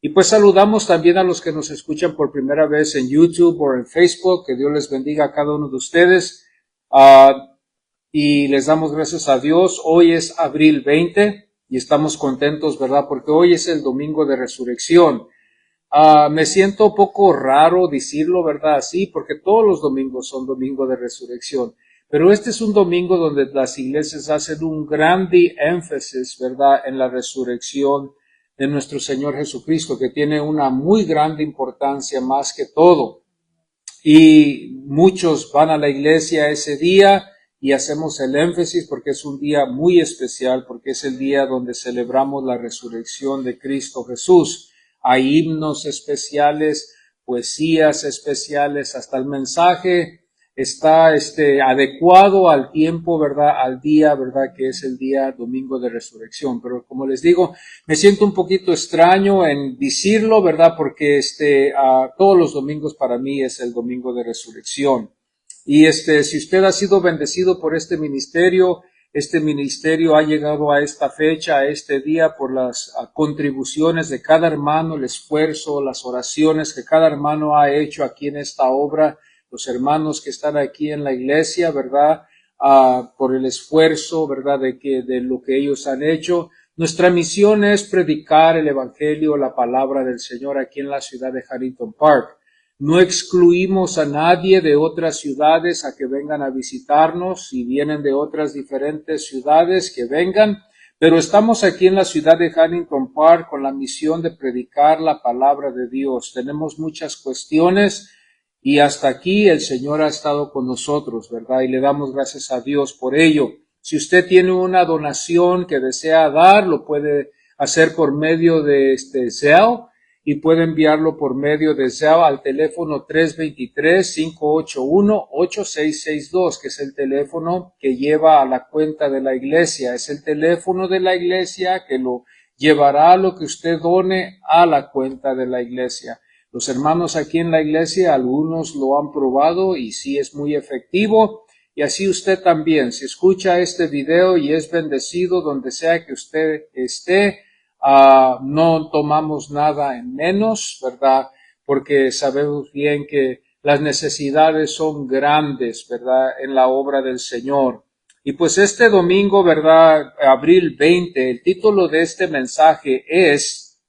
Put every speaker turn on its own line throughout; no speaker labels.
Y pues saludamos también a los que nos escuchan por primera vez en YouTube o en Facebook. Que Dios les bendiga a cada uno de ustedes. Y les damos gracias a Dios. Hoy es abril 20 y estamos contentos, ¿verdad? Porque hoy es el domingo de resurrección. Me siento un poco raro decirlo, ¿verdad? Así, porque todos los domingos son domingo de resurrección. Pero este es un domingo donde las iglesias hacen un grande énfasis, ¿verdad?, en la resurrección de nuestro Señor Jesucristo, que tiene una muy grande importancia más que todo. Y muchos van a la iglesia ese día y hacemos el énfasis porque es un día muy especial, porque es el día donde celebramos la resurrección de Cristo Jesús. Hay himnos especiales, poesías especiales, hasta el mensaje está adecuado al tiempo, ¿verdad? Al día, ¿verdad? Que es el día domingo de resurrección. Pero como les digo, me siento un poquito extraño en decirlo, ¿verdad? Porque todos los domingos para mí es el domingo de resurrección. Y si usted ha sido bendecido por este ministerio ha llegado a esta fecha, a este día, por las contribuciones de cada hermano, el esfuerzo, las oraciones que cada hermano ha hecho aquí en esta obra, los hermanos que están aquí en la iglesia, ¿verdad? Por el esfuerzo, ¿verdad? De lo que ellos han hecho. Nuestra misión es predicar el evangelio, la palabra del Señor aquí en la ciudad de Huntington Park. No excluimos a nadie de otras ciudades a que vengan a visitarnos. Si vienen de otras diferentes ciudades, que vengan. Pero estamos aquí en la ciudad de Huntington Park con la misión de predicar la palabra de Dios. Tenemos muchas cuestiones y hasta aquí el Señor ha estado con nosotros, ¿verdad? Y le damos gracias a Dios por ello. Si usted tiene una donación que desea dar, lo puede hacer por medio de Zelle. Y puede enviarlo por medio de Zelle al teléfono 323-581-8662, que es el teléfono que lleva a la cuenta de la iglesia. Es el teléfono de la iglesia que lo llevará lo que usted done a la cuenta de la iglesia. Los hermanos aquí en la iglesia, algunos lo han probado y sí es muy efectivo. Y así usted también, si escucha este video y es bendecido donde sea que usted esté, no tomamos nada en menos, ¿verdad? Porque sabemos bien que las necesidades son grandes, ¿verdad? En la obra del Señor. Y pues este domingo, ¿verdad? Abril 20, el título de este mensaje es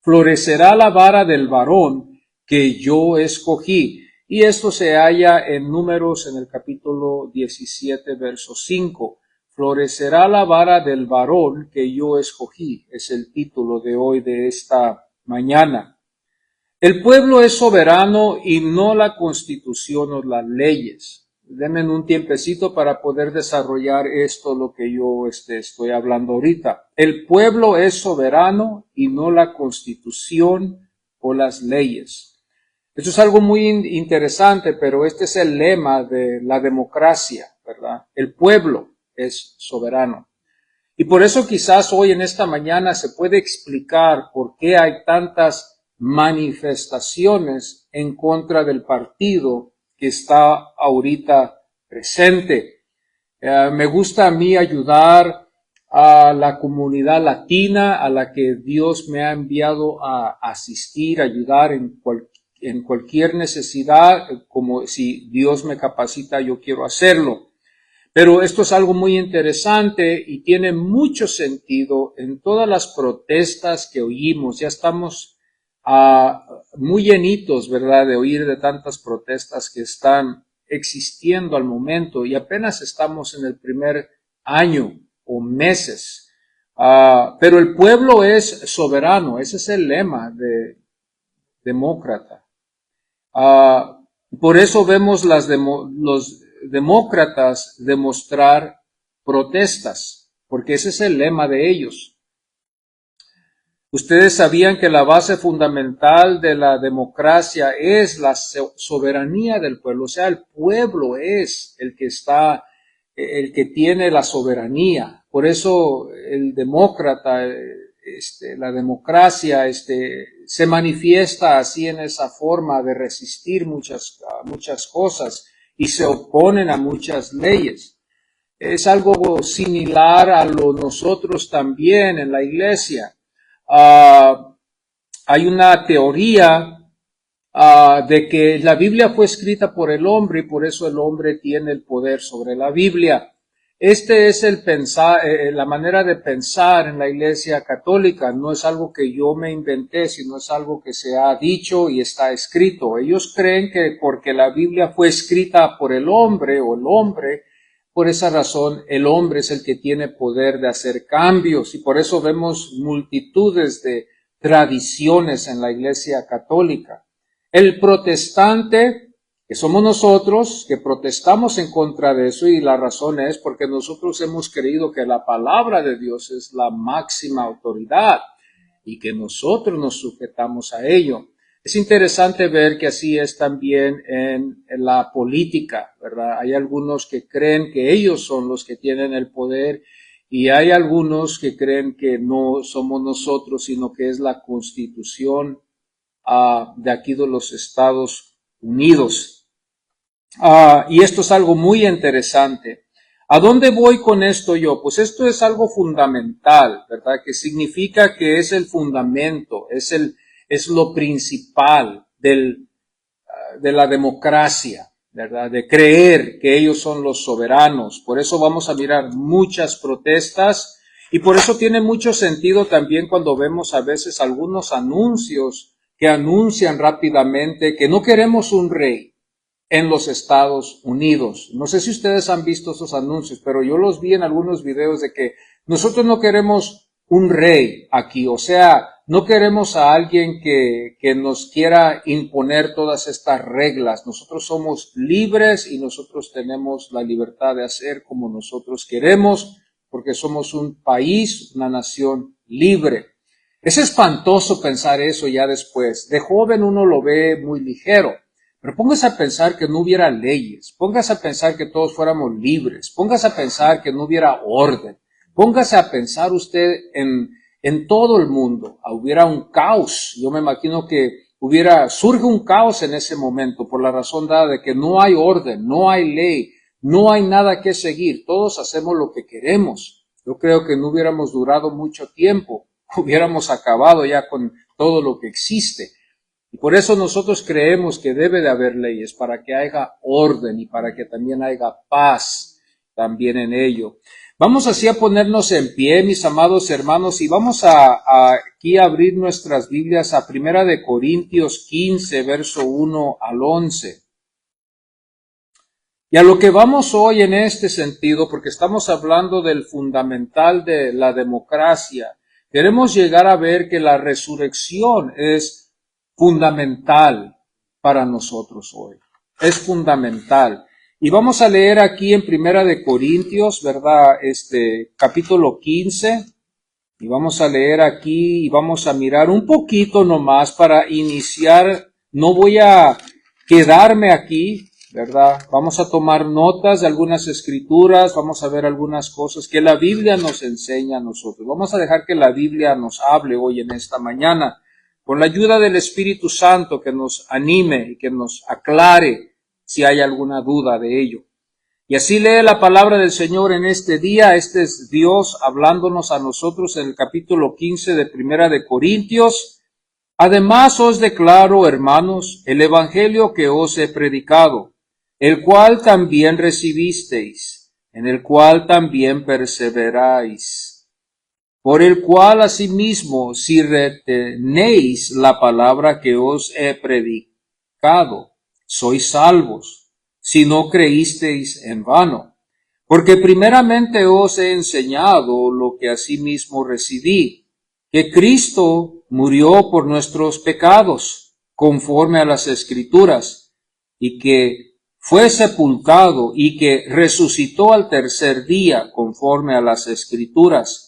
"Florecerá la vara del varón que yo escogí". Y esto se halla en Números en el capítulo 17, verso 5. Florecerá la vara del varón que yo escogí, es el título de hoy de esta mañana. El pueblo es soberano y no la Constitución o las leyes. Denme un tiempecito para poder desarrollar esto, lo que yo estoy hablando ahorita. El pueblo es soberano y no la Constitución o las leyes. Esto es algo muy interesante, pero este es el lema de la democracia, ¿verdad? El pueblo es soberano. Y por eso quizás hoy en esta mañana se puede explicar por qué hay tantas manifestaciones en contra del partido que está ahorita presente. Me gusta a mí ayudar a la comunidad latina a la que Dios me ha enviado a asistir, ayudar en cualquier necesidad, como si Dios me capacita, yo quiero hacerlo. Pero esto es algo muy interesante y tiene mucho sentido en todas las protestas que oímos. Ya estamos muy llenitos, ¿verdad?, de oír de tantas protestas que están existiendo al momento y apenas estamos en el primer año o meses. Pero el pueblo es soberano, ese es el lema de demócrata. Por eso vemos los demócratas demostrar protestas, porque ese es el lema de ellos. Ustedes sabían que la base fundamental de la democracia es la soberanía del pueblo, o sea, el pueblo es el que tiene la soberanía. Por eso el demócrata, la democracia, se manifiesta así en esa forma de resistir muchas cosas y se oponen a muchas leyes. Es algo similar a lo nosotros también en la iglesia. hay una teoría de que la Biblia fue escrita por el hombre y por eso el hombre tiene el poder sobre la Biblia. Este es la manera de pensar en la Iglesia Católica. No es algo que yo me inventé, sino es algo que se ha dicho y está escrito. Ellos creen que porque la Biblia fue escrita por el hombre o el hombre, por esa razón el hombre es el que tiene poder de hacer cambios y por eso vemos multitudes de tradiciones en la Iglesia Católica. El protestante, que somos nosotros, que protestamos en contra de eso, y la razón es porque nosotros hemos creído que la palabra de Dios es la máxima autoridad y que nosotros nos sujetamos a ello. Es interesante ver que así es también en la política, ¿verdad? Hay algunos que creen que ellos son los que tienen el poder y hay algunos que creen que no somos nosotros, sino que es la Constitución de aquí de los Estados Unidos. Y esto es algo muy interesante. ¿A dónde voy con esto yo? Pues esto es algo fundamental, ¿verdad? Que significa que es el fundamento, es lo principal de la democracia, ¿verdad? De creer que ellos son los soberanos. Por eso vamos a mirar muchas protestas y por eso tiene mucho sentido también cuando vemos a veces algunos anuncios que anuncian rápidamente que no queremos un rey en los Estados Unidos. No sé si ustedes han visto esos anuncios, pero yo los vi en algunos videos de que nosotros no queremos un rey aquí, o sea, no queremos a alguien que nos quiera imponer todas estas reglas. Nosotros somos libres y nosotros tenemos la libertad de hacer como nosotros queremos, porque somos un país, una nación libre. Es espantoso pensar eso ya después. De joven uno lo ve muy ligero. Pero póngase a pensar que no hubiera leyes, póngase a pensar que todos fuéramos libres, póngase a pensar que no hubiera orden, póngase a pensar usted en todo el mundo, hubiera un caos. Yo me imagino que surge un caos en ese momento por la razón dada de que no hay orden, no hay ley, no hay nada que seguir, todos hacemos lo que queremos. Yo creo que no hubiéramos durado mucho tiempo, hubiéramos acabado ya con todo lo que existe. Y por eso nosotros creemos que debe de haber leyes para que haya orden y para que también haya paz también en ello. Vamos así a ponernos en pie, mis amados hermanos, y vamos aquí a abrir nuestras Biblias a 1 de Corintios 15, verso 1 al 11. Y a lo que vamos hoy en este sentido, porque estamos hablando del fundamental de la democracia, queremos llegar a ver que la resurrección es fundamental para nosotros hoy. Es fundamental. Y vamos a leer aquí en 1 de Corintios, ¿verdad? Capítulo 15. Y vamos a leer aquí y vamos a mirar un poquito nomás para iniciar. No voy a quedarme aquí, ¿verdad? Vamos a tomar notas de algunas escrituras, vamos a ver algunas cosas que la Biblia nos enseña a nosotros. Vamos a dejar que la Biblia nos hable hoy en esta mañana, con la ayuda del Espíritu Santo que nos anime y que nos aclare si hay alguna duda de ello. Y así lee la palabra del Señor en este día. Este es Dios hablándonos a nosotros en el capítulo 15 de 1 de Corintios. Además os declaro, hermanos, el evangelio que os he predicado, el cual también recibisteis, en el cual también perseveráis, por el cual asimismo, si retenéis la palabra que os he predicado, sois salvos, si no creísteis en vano. Porque primeramente os he enseñado lo que asimismo recibí, que Cristo murió por nuestros pecados, conforme a las Escrituras, y que fue sepultado y que resucitó al tercer día, conforme a las Escrituras,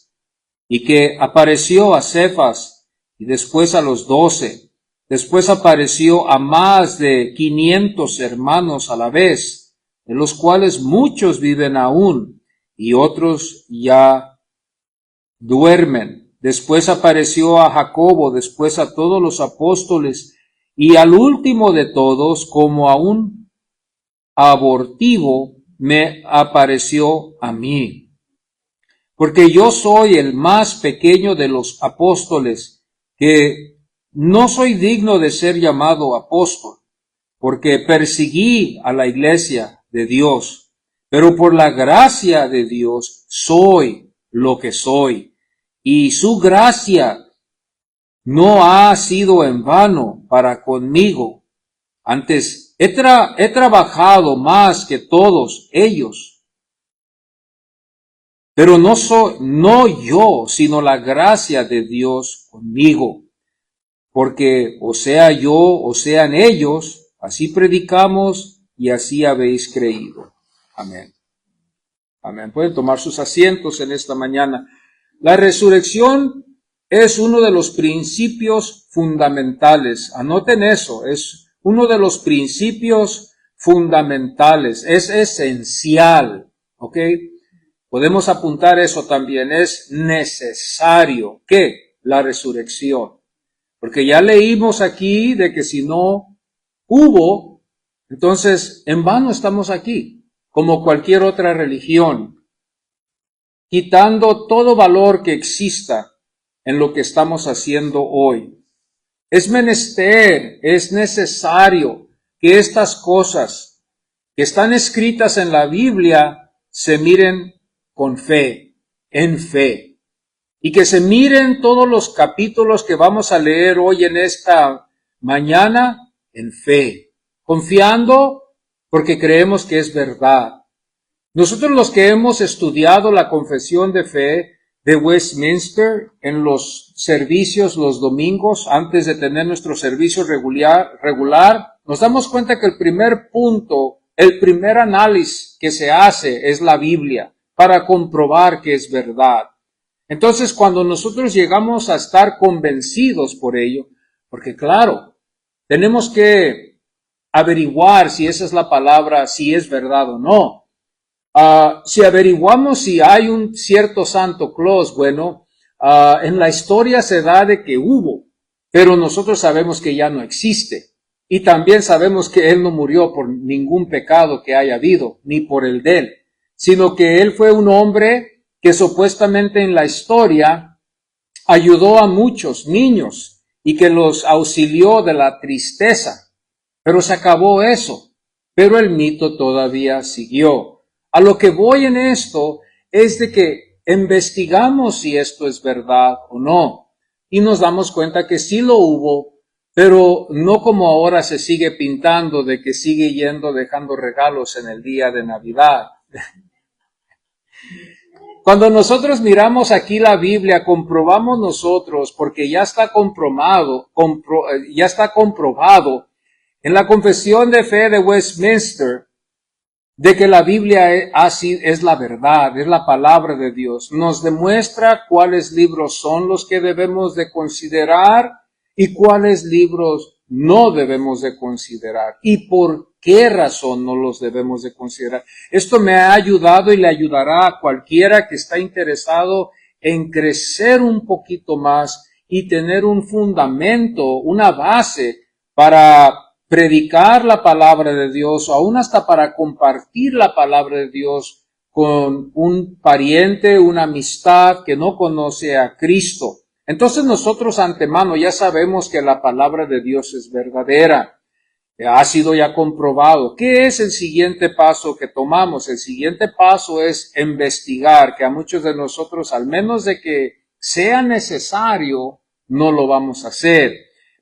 y que apareció a Cefas y después a los 12. Después apareció a más de 500 hermanos a la vez, de los cuales muchos viven aún y otros ya duermen. Después apareció a Jacobo, después a todos los apóstoles y al último de todos, como a un abortivo, me apareció a mí. Porque yo soy el más pequeño de los apóstoles, que no soy digno de ser llamado apóstol, porque persiguí a la iglesia de Dios, pero por la gracia de Dios soy lo que soy, y su gracia no ha sido en vano para conmigo. Antes, he trabajado más que todos ellos, pero no yo, sino la gracia de Dios conmigo. Porque o sea yo, o sean ellos, así predicamos y así habéis creído. Amén. Amén. Pueden tomar sus asientos en esta mañana. La resurrección es uno de los principios fundamentales. Anoten eso, es uno de los principios fundamentales, es esencial, ¿ok? Podemos apuntar eso también, es necesario que la resurrección. Porque ya leímos aquí de que si no hubo, entonces en vano estamos aquí, como cualquier otra religión, quitando todo valor que exista en lo que estamos haciendo hoy. Es menester, es necesario que estas cosas que están escritas en la Biblia se miren con fe, en fe. Y que se miren todos los capítulos que vamos a leer hoy en esta mañana en fe, confiando porque creemos que es verdad. Nosotros los que hemos estudiado la confesión de fe de Westminster en los servicios los domingos, antes de tener nuestro servicio regular, nos damos cuenta que el primer punto, el primer análisis que se hace es la Biblia para comprobar que es verdad. Entonces, cuando nosotros llegamos a estar convencidos por ello, porque claro, tenemos que averiguar si esa es la palabra, si es verdad o no. Si averiguamos si hay un cierto Santo Claus, bueno, en la historia se da de que hubo, pero nosotros sabemos que ya no existe. Y también sabemos que él no murió por ningún pecado que haya habido, ni por el de él, sino que él fue un hombre que supuestamente en la historia ayudó a muchos niños y que los auxilió de la tristeza. Pero se acabó eso. Pero el mito todavía siguió. A lo que voy en esto es de que investigamos si esto es verdad o no. Y nos damos cuenta que sí lo hubo, pero no como ahora se sigue pintando de que sigue yendo dejando regalos en el día de Navidad. Cuando nosotros miramos aquí la Biblia, comprobamos nosotros, porque ya está comprobado en la confesión de fe de Westminster, de que la Biblia es la verdad, es la palabra de Dios. Nos demuestra cuáles libros son los que debemos de considerar y cuáles libros no debemos de considerar y por qué razón no los debemos de considerar. Esto me ha ayudado y le ayudará a cualquiera que está interesado en crecer un poquito más y tener un fundamento, una base para predicar la palabra de Dios, o aún hasta para compartir la palabra de Dios con un pariente, una amistad que no conoce a Cristo. Entonces nosotros antemano ya sabemos que la palabra de Dios es verdadera. Ha sido ya comprobado. ¿Qué es el siguiente paso que tomamos? El siguiente paso es investigar, que a muchos de nosotros, al menos de que sea necesario, no lo vamos a hacer.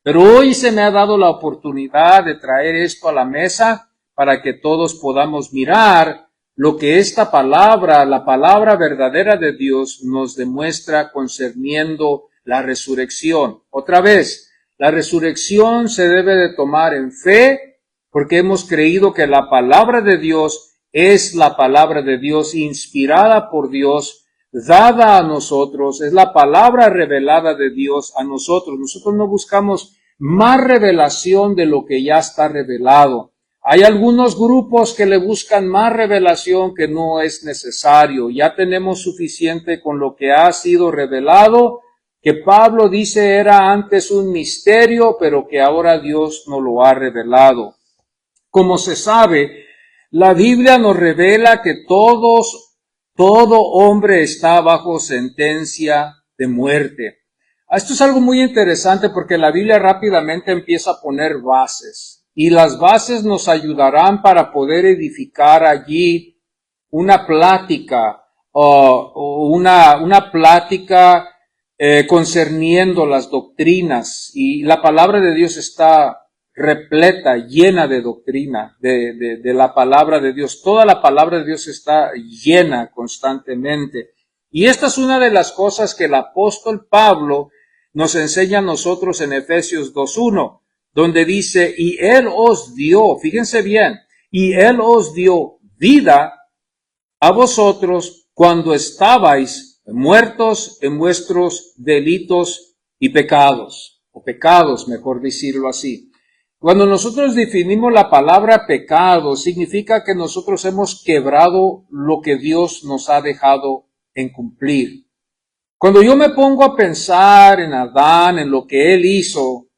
Pero hoy se me ha dado la oportunidad de traer esto a la mesa para que todos podamos mirar lo que esta palabra, la palabra verdadera de Dios, nos demuestra concerniendo la resurrección. Otra vez, la resurrección se debe de tomar en fe porque hemos creído que la palabra de Dios es la palabra de Dios inspirada por Dios, dada a nosotros, es la palabra revelada de Dios a nosotros. Nosotros no buscamos más revelación de lo que ya está revelado. Hay algunos grupos que le buscan más revelación que no es necesario. Ya tenemos suficiente con lo que ha sido revelado, que Pablo dice era antes un misterio, pero que ahora Dios nos lo ha revelado. Como se sabe, la Biblia nos revela que todo hombre está bajo sentencia de muerte. Esto es algo muy interesante porque la Biblia rápidamente empieza a poner bases y las bases nos ayudarán para poder edificar allí una plática o una plática concerniendo las doctrinas, y la palabra de Dios está repleta, llena de doctrina, de la palabra de Dios. Toda la palabra de Dios está llena constantemente. Y esta es una de las cosas que el apóstol Pablo nos enseña a nosotros en Efesios 2:1, donde dice, y Él os dio, fíjense bien, y Él os dio vida a vosotros cuando estabais muertos en vuestros delitos y pecados, o pecados, mejor decirlo así. Cuando nosotros definimos la palabra pecado, significa que nosotros hemos quebrado lo que Dios nos ha dejado en cumplir. Cuando yo me pongo a pensar en Adán, en lo que él hizo,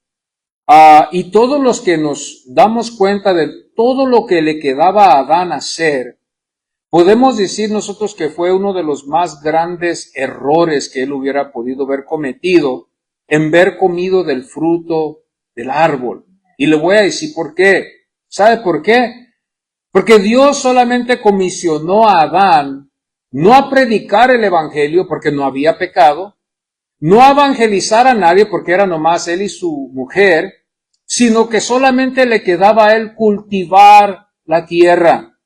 y todos los que nos damos cuenta de todo lo que le quedaba a Adán hacer, podemos decir nosotros que fue uno de los más grandes errores que él hubiera podido haber cometido en haber comido del fruto del árbol. Y le voy a decir por qué. ¿Sabe por qué? Porque Dios solamente comisionó a Adán no a predicar el evangelio porque no había pecado, no a evangelizar a nadie porque era nomás él y su mujer, sino que solamente le quedaba a él cultivar la tierra.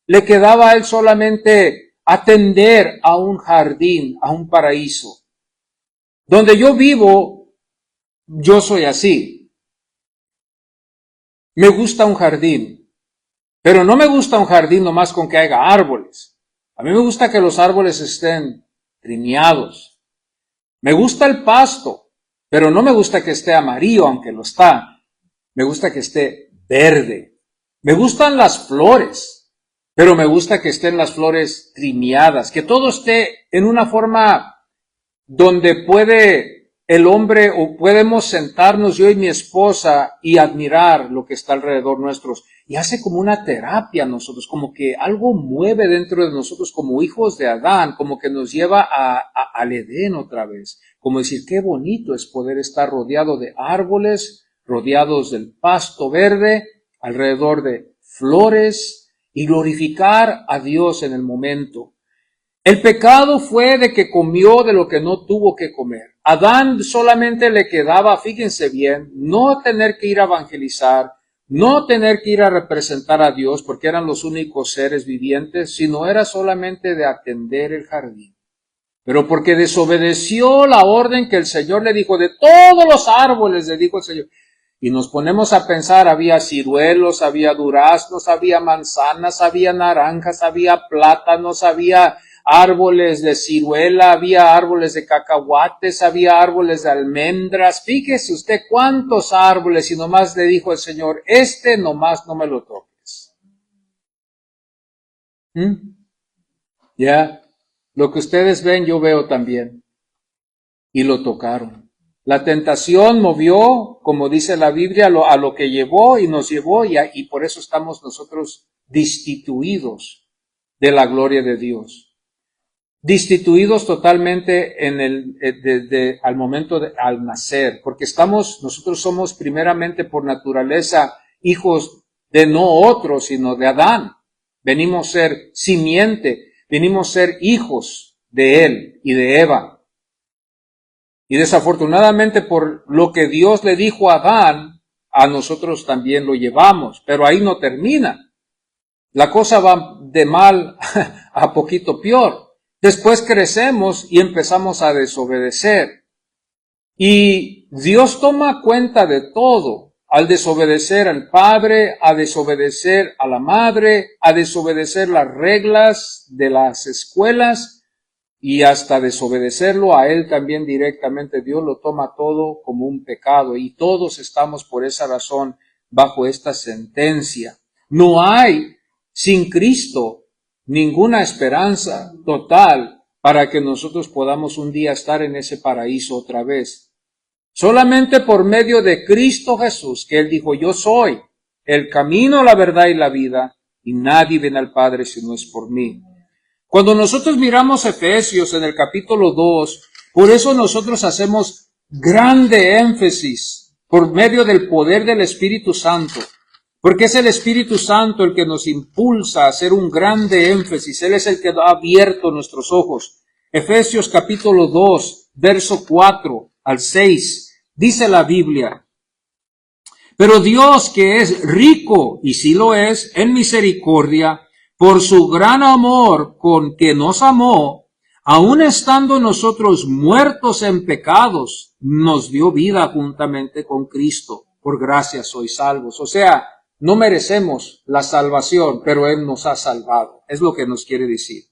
Le quedaba a él solamente atender a un jardín, a un paraíso. Donde yo vivo, yo soy así. Me gusta un jardín, pero no me gusta un jardín nomás con que haya árboles. A mí me gusta que los árboles estén trineados. Me gusta el pasto, pero no me gusta que esté amarillo, aunque lo está. Me gusta que esté verde. Me gustan las flores, pero me gusta que estén las flores trineadas, que todo esté en una forma donde puede el hombre o podemos sentarnos yo y mi esposa y admirar lo que está alrededor nuestros. Y hace como una terapia a nosotros, como que algo mueve dentro de nosotros como hijos de Adán, como que nos lleva al Edén otra vez. Como decir, qué bonito es poder estar rodeado de árboles, rodeados del pasto verde, alrededor de flores y glorificar a Dios en el momento. El pecado fue de que comió de lo que no tuvo que comer. Adán solamente le quedaba, fíjense bien, no tener que ir a evangelizar, no tener que ir a representar a Dios porque eran los únicos seres vivientes, sino era solamente de atender el jardín. Pero porque desobedeció la orden que el Señor le dijo, de todos los árboles le dijo el Señor. Y nos ponemos a pensar, había ciruelos, había duraznos, había manzanas, había naranjas, había plátanos, había árboles de ciruela, había árboles de cacahuates, había árboles de almendras. Fíjese usted cuántos árboles, y nomás le dijo el Señor, nomás no me lo toques. Ya, lo que ustedes ven, yo veo también. Y lo tocaron. La tentación movió, como dice la Biblia, a lo que llevó y nos llevó, y por eso estamos nosotros destituidos de la gloria de Dios. Destituidos totalmente desde al momento al nacer, porque nosotros somos primeramente por naturaleza hijos de no otro, sino de Adán. Venimos a ser simiente, venimos a ser hijos de él y de Eva. Y desafortunadamente por lo que Dios le dijo a Adán, a nosotros también lo llevamos, pero ahí no termina. La cosa va de mal a poquito peor. Después crecemos y empezamos a desobedecer. Y Dios toma cuenta de todo, al desobedecer al padre, a desobedecer a la madre, a desobedecer las reglas de las escuelas y hasta desobedecerlo a él también directamente. Dios lo toma todo como un pecado y todos estamos por esa razón bajo esta sentencia. No hay sin Cristo ninguna esperanza total para que nosotros podamos un día estar en ese paraíso otra vez. Solamente por medio de Cristo Jesús, que Él dijo, yo soy el camino, la verdad y la vida, y nadie viene al Padre si no es por mí. Cuando nosotros miramos Efesios en el capítulo 2, por eso nosotros hacemos grande énfasis por medio del poder del Espíritu Santo, porque es el Espíritu Santo el que nos impulsa a hacer un grande énfasis. Él es el que ha abierto nuestros ojos. Efesios capítulo 2, verso 4 al 6, dice la Biblia: pero Dios, que es rico, y sí lo es, en misericordia, por su gran amor con que nos amó, aun estando nosotros muertos en pecados, nos dio vida juntamente con Cristo. Por gracia sois salvos. O sea, no merecemos la salvación, pero Él nos ha salvado. Es lo que nos quiere decir.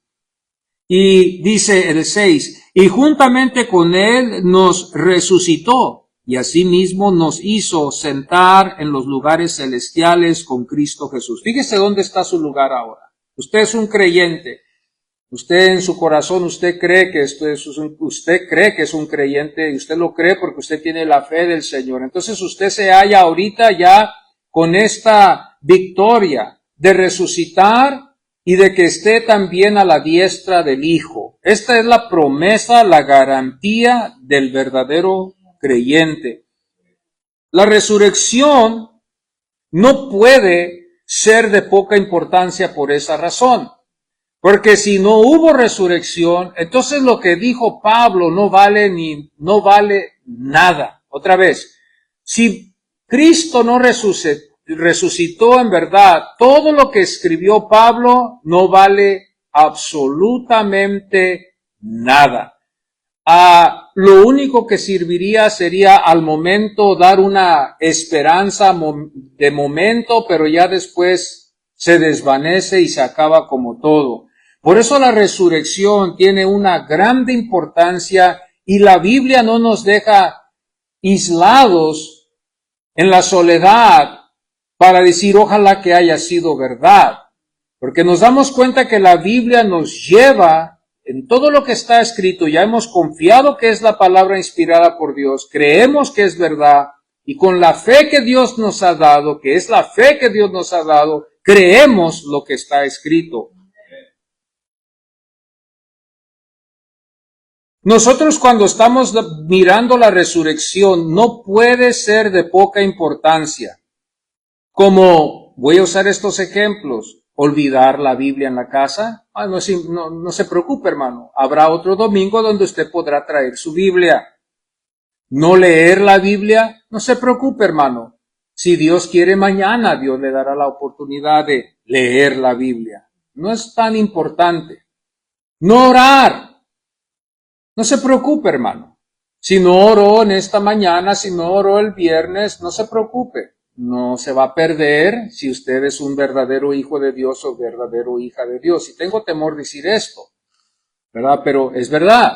Y dice el 6, y juntamente con Él nos resucitó, y asimismo nos hizo sentar en los lugares celestiales con Cristo Jesús. Fíjese dónde está su lugar ahora. Usted es un creyente. Usted en su corazón, usted cree que es un creyente, y usted lo cree porque usted tiene la fe del Señor. Entonces usted se halla ahorita ya con esta victoria de resucitar y de que esté también a la diestra del Hijo. Esta es la promesa, la garantía del verdadero creyente. La resurrección no puede ser de poca importancia por esa razón. Porque si no hubo resurrección, entonces lo que dijo Pablo no vale nada. Otra vez, si Cristo no resucitó en verdad, todo lo que escribió Pablo no vale absolutamente nada. Lo único que serviría sería al momento dar una esperanza de momento, pero ya después se desvanece y se acaba como todo. Por eso la resurrección tiene una grande importancia y la Biblia no nos deja aislados en la soledad para decir ojalá que haya sido verdad. Porque nos damos cuenta que la Biblia nos lleva en todo lo que está escrito. Ya hemos confiado que es la palabra inspirada por Dios, creemos que es verdad, y con la fe que Dios nos ha dado, que es la fe que Dios nos ha dado, creemos lo que está escrito. Nosotros cuando estamos mirando la resurrección, no puede ser de poca importancia. Como, voy a usar estos ejemplos, olvidar la Biblia en la casa. No se preocupe, hermano. Habrá otro domingo donde usted podrá traer su Biblia. No leer la Biblia, no se preocupe, hermano. Si Dios quiere mañana, Dios le dará la oportunidad de leer la Biblia. No es tan importante. No orar. No se preocupe, hermano. Si no oró en esta mañana, si no oró el viernes, no se preocupe. No se va a perder si usted es un verdadero hijo de Dios o verdadero hija de Dios. Y tengo temor de decir esto, ¿verdad? Pero es verdad.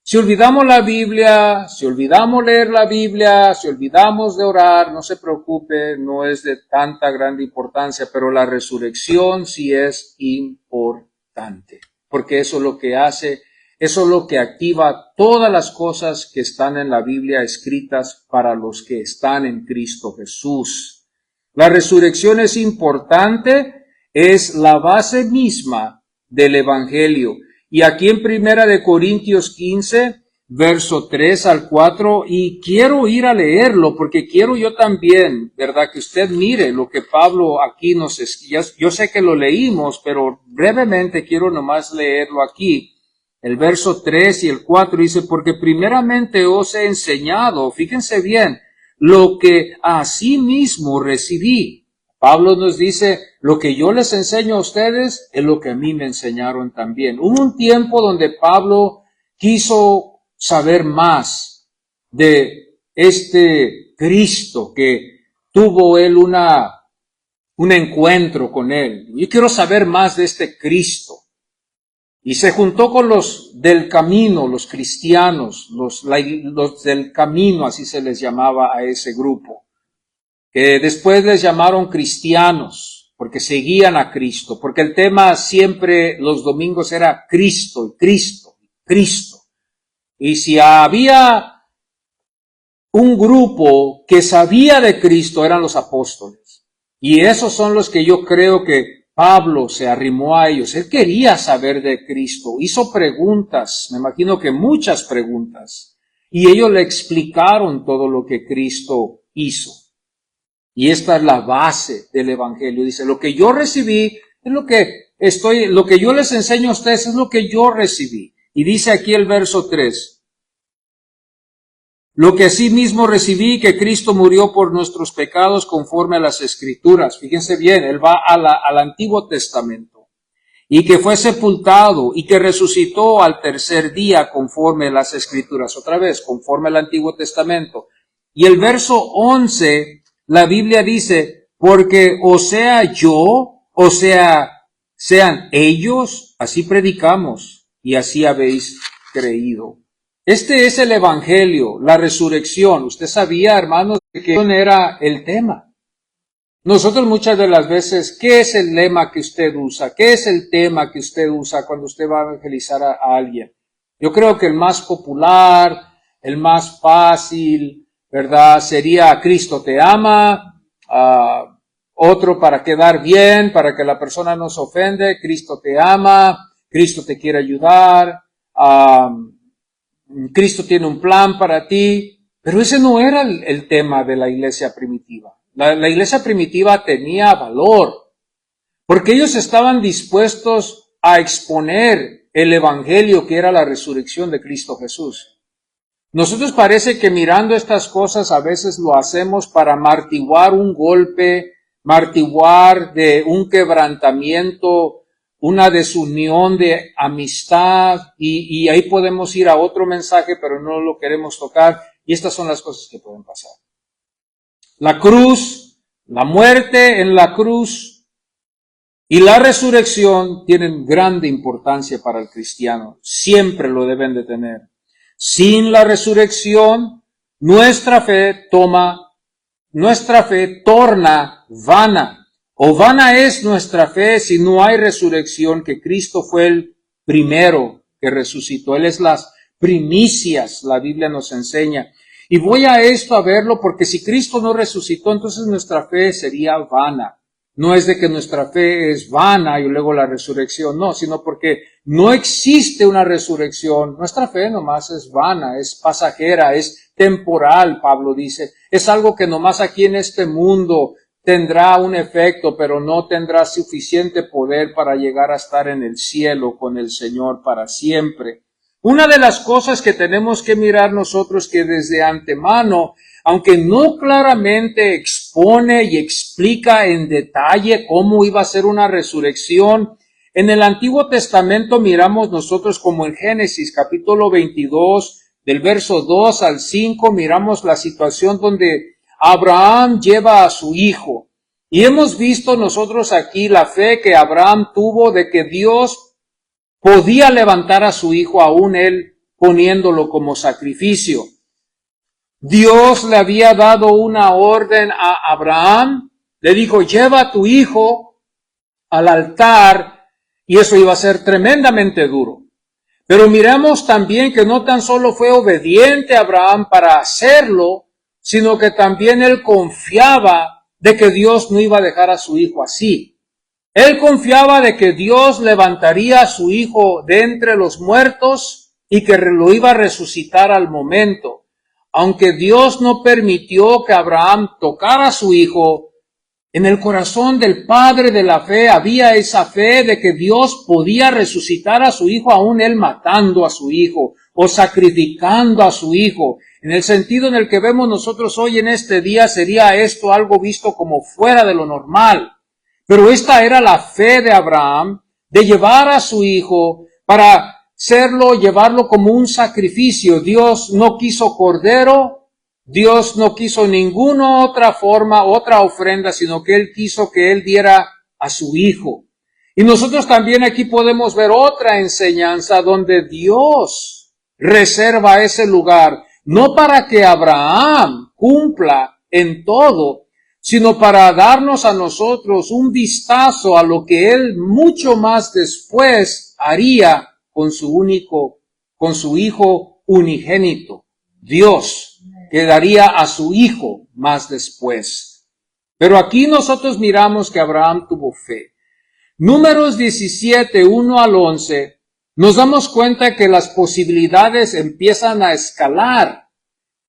Si olvidamos la Biblia, si olvidamos leer la Biblia, si olvidamos de orar, no se preocupe, no es de tanta grande importancia, pero la resurrección sí es importante, porque eso es lo que hace. Eso es lo que activa todas las cosas que están en la Biblia escritas para los que están en Cristo Jesús. La resurrección es importante, es la base misma del Evangelio. Y aquí en 1 Corintios 15, verso 3 al 4, y quiero ir a leerlo porque quiero yo también, ¿verdad? Que usted mire lo que Pablo aquí yo sé que lo leímos, pero brevemente quiero nomás leerlo aquí. El verso 3 y el 4 dice, porque primeramente os he enseñado, fíjense bien, lo que asimismo recibí. Pablo nos dice, lo que yo les enseño a ustedes es lo que a mí me enseñaron también. Hubo un tiempo donde Pablo quiso saber más de este Cristo, que tuvo él un encuentro con él. Yo quiero saber más de este Cristo. Y se juntó con los del camino, los cristianos, los del camino, así se les llamaba a ese grupo, que después les llamaron cristianos, porque seguían a Cristo, porque el tema siempre los domingos era Cristo, Cristo, Cristo. Y si había un grupo que sabía de Cristo, eran los apóstoles. Y esos son los que yo creo que Pablo se arrimó a ellos. Él quería saber de Cristo. Hizo preguntas, me imagino que muchas preguntas. y ellos le explicaron todo lo que Cristo hizo. Y esta es la base del evangelio. Dice, lo que yo recibí es lo que yo les enseño a ustedes es lo que yo recibí. Y dice aquí el verso 3. Lo que asimismo recibí, que Cristo murió por nuestros pecados conforme a las Escrituras. Fíjense bien, él va al Antiguo Testamento. Y que fue sepultado y que resucitó al tercer día conforme a las Escrituras. Otra vez, conforme al Antiguo Testamento. Y el verso 11, la Biblia dice, porque o sea yo, o sea, sean ellos, así predicamos y así habéis creído. Este es el evangelio, la resurrección. Usted sabía, hermanos, que era el tema. Nosotros muchas de las veces, ¿qué es el lema que usted usa? ¿Qué es el tema que usted usa cuando usted va a evangelizar a alguien? Yo creo que el más popular, el más fácil, ¿verdad? Sería Cristo te ama, otro para quedar bien, para que la persona no se ofende, Cristo te ama, Cristo te quiere ayudar, Cristo tiene un plan para ti, pero ese no era el tema de la iglesia primitiva. La iglesia primitiva tenía valor, porque ellos estaban dispuestos a exponer el evangelio que era la resurrección de Cristo Jesús. Nosotros parece que mirando estas cosas a veces lo hacemos para amortiguar un golpe, amortiguar de un quebrantamiento, una desunión de amistad, y ahí podemos ir a otro mensaje, pero no lo queremos tocar, y estas son las cosas que pueden pasar. La cruz, la muerte en la cruz y la resurrección tienen grande importancia para el cristiano, siempre lo deben de tener. Sin la resurrección, nuestra fe torna vana. O vana es nuestra fe si no hay resurrección, que Cristo fue el primero que resucitó. Él es las primicias, la Biblia nos enseña. Y voy a esto a verlo porque si Cristo no resucitó, entonces nuestra fe sería vana. No es de que nuestra fe es vana y luego la resurrección, no, sino porque no existe una resurrección. Nuestra fe nomás es vana, es pasajera, es temporal, Pablo dice. Es algo que nomás aquí en este mundo tendrá un efecto, pero no tendrá suficiente poder para llegar a estar en el cielo con el Señor para siempre. Una de las cosas que tenemos que mirar nosotros que desde antemano, aunque no claramente expone y explica en detalle cómo iba a ser una resurrección, en el Antiguo Testamento miramos nosotros como en Génesis capítulo 22, del verso 2 al 5, miramos la situación donde Abraham lleva a su hijo. Y hemos visto nosotros aquí la fe que Abraham tuvo de que Dios podía levantar a su hijo aún él poniéndolo como sacrificio. Dios le había dado una orden a Abraham, le dijo, lleva a tu hijo al altar, y eso iba a ser tremendamente duro. Pero miramos también que no tan solo fue obediente Abraham para hacerlo, sino que también él confiaba de que Dios no iba a dejar a su hijo así. Él confiaba de que Dios levantaría a su hijo de entre los muertos y que lo iba a resucitar al momento. Aunque Dios no permitió que Abraham tocara a su hijo, en el corazón del padre de la fe había esa fe de que Dios podía resucitar a su hijo, aún él matando a su hijo o sacrificando a su hijo. En el sentido en el que vemos nosotros hoy en este día, sería esto algo visto como fuera de lo normal. Pero esta era la fe de Abraham, de llevar a su hijo para llevarlo como un sacrificio. Dios no quiso cordero, Dios no quiso ninguna otra forma, otra ofrenda, sino que Él quiso que Él diera a su hijo. Y nosotros también aquí podemos ver otra enseñanza donde Dios reserva ese lugar, no para que Abraham cumpla en todo, sino para darnos a nosotros un vistazo a lo que Él mucho más después haría con su hijo unigénito, Dios, que daría a su hijo más después. Pero aquí nosotros miramos que Abraham tuvo fe. Números 17, 1 al 11, nos damos cuenta que las posibilidades empiezan a escalar,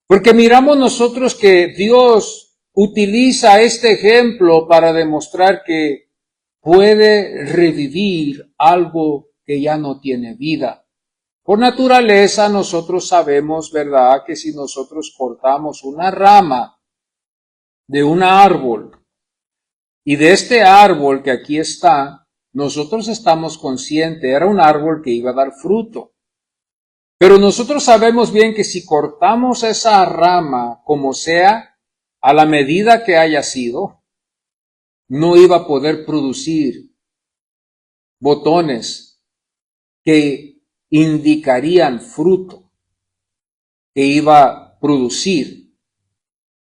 porque miramos nosotros que Dios utiliza este ejemplo para demostrar que puede revivir algo que ya no tiene vida. Por naturaleza nosotros sabemos, ¿verdad?, que si nosotros cortamos una rama de un árbol y de este árbol que aquí está, nosotros estamos conscientes, era un árbol que iba a dar fruto. Pero nosotros sabemos bien que si cortamos esa rama como sea, a la medida que haya sido, no iba a poder producir botones que indicarían fruto que iba a producir.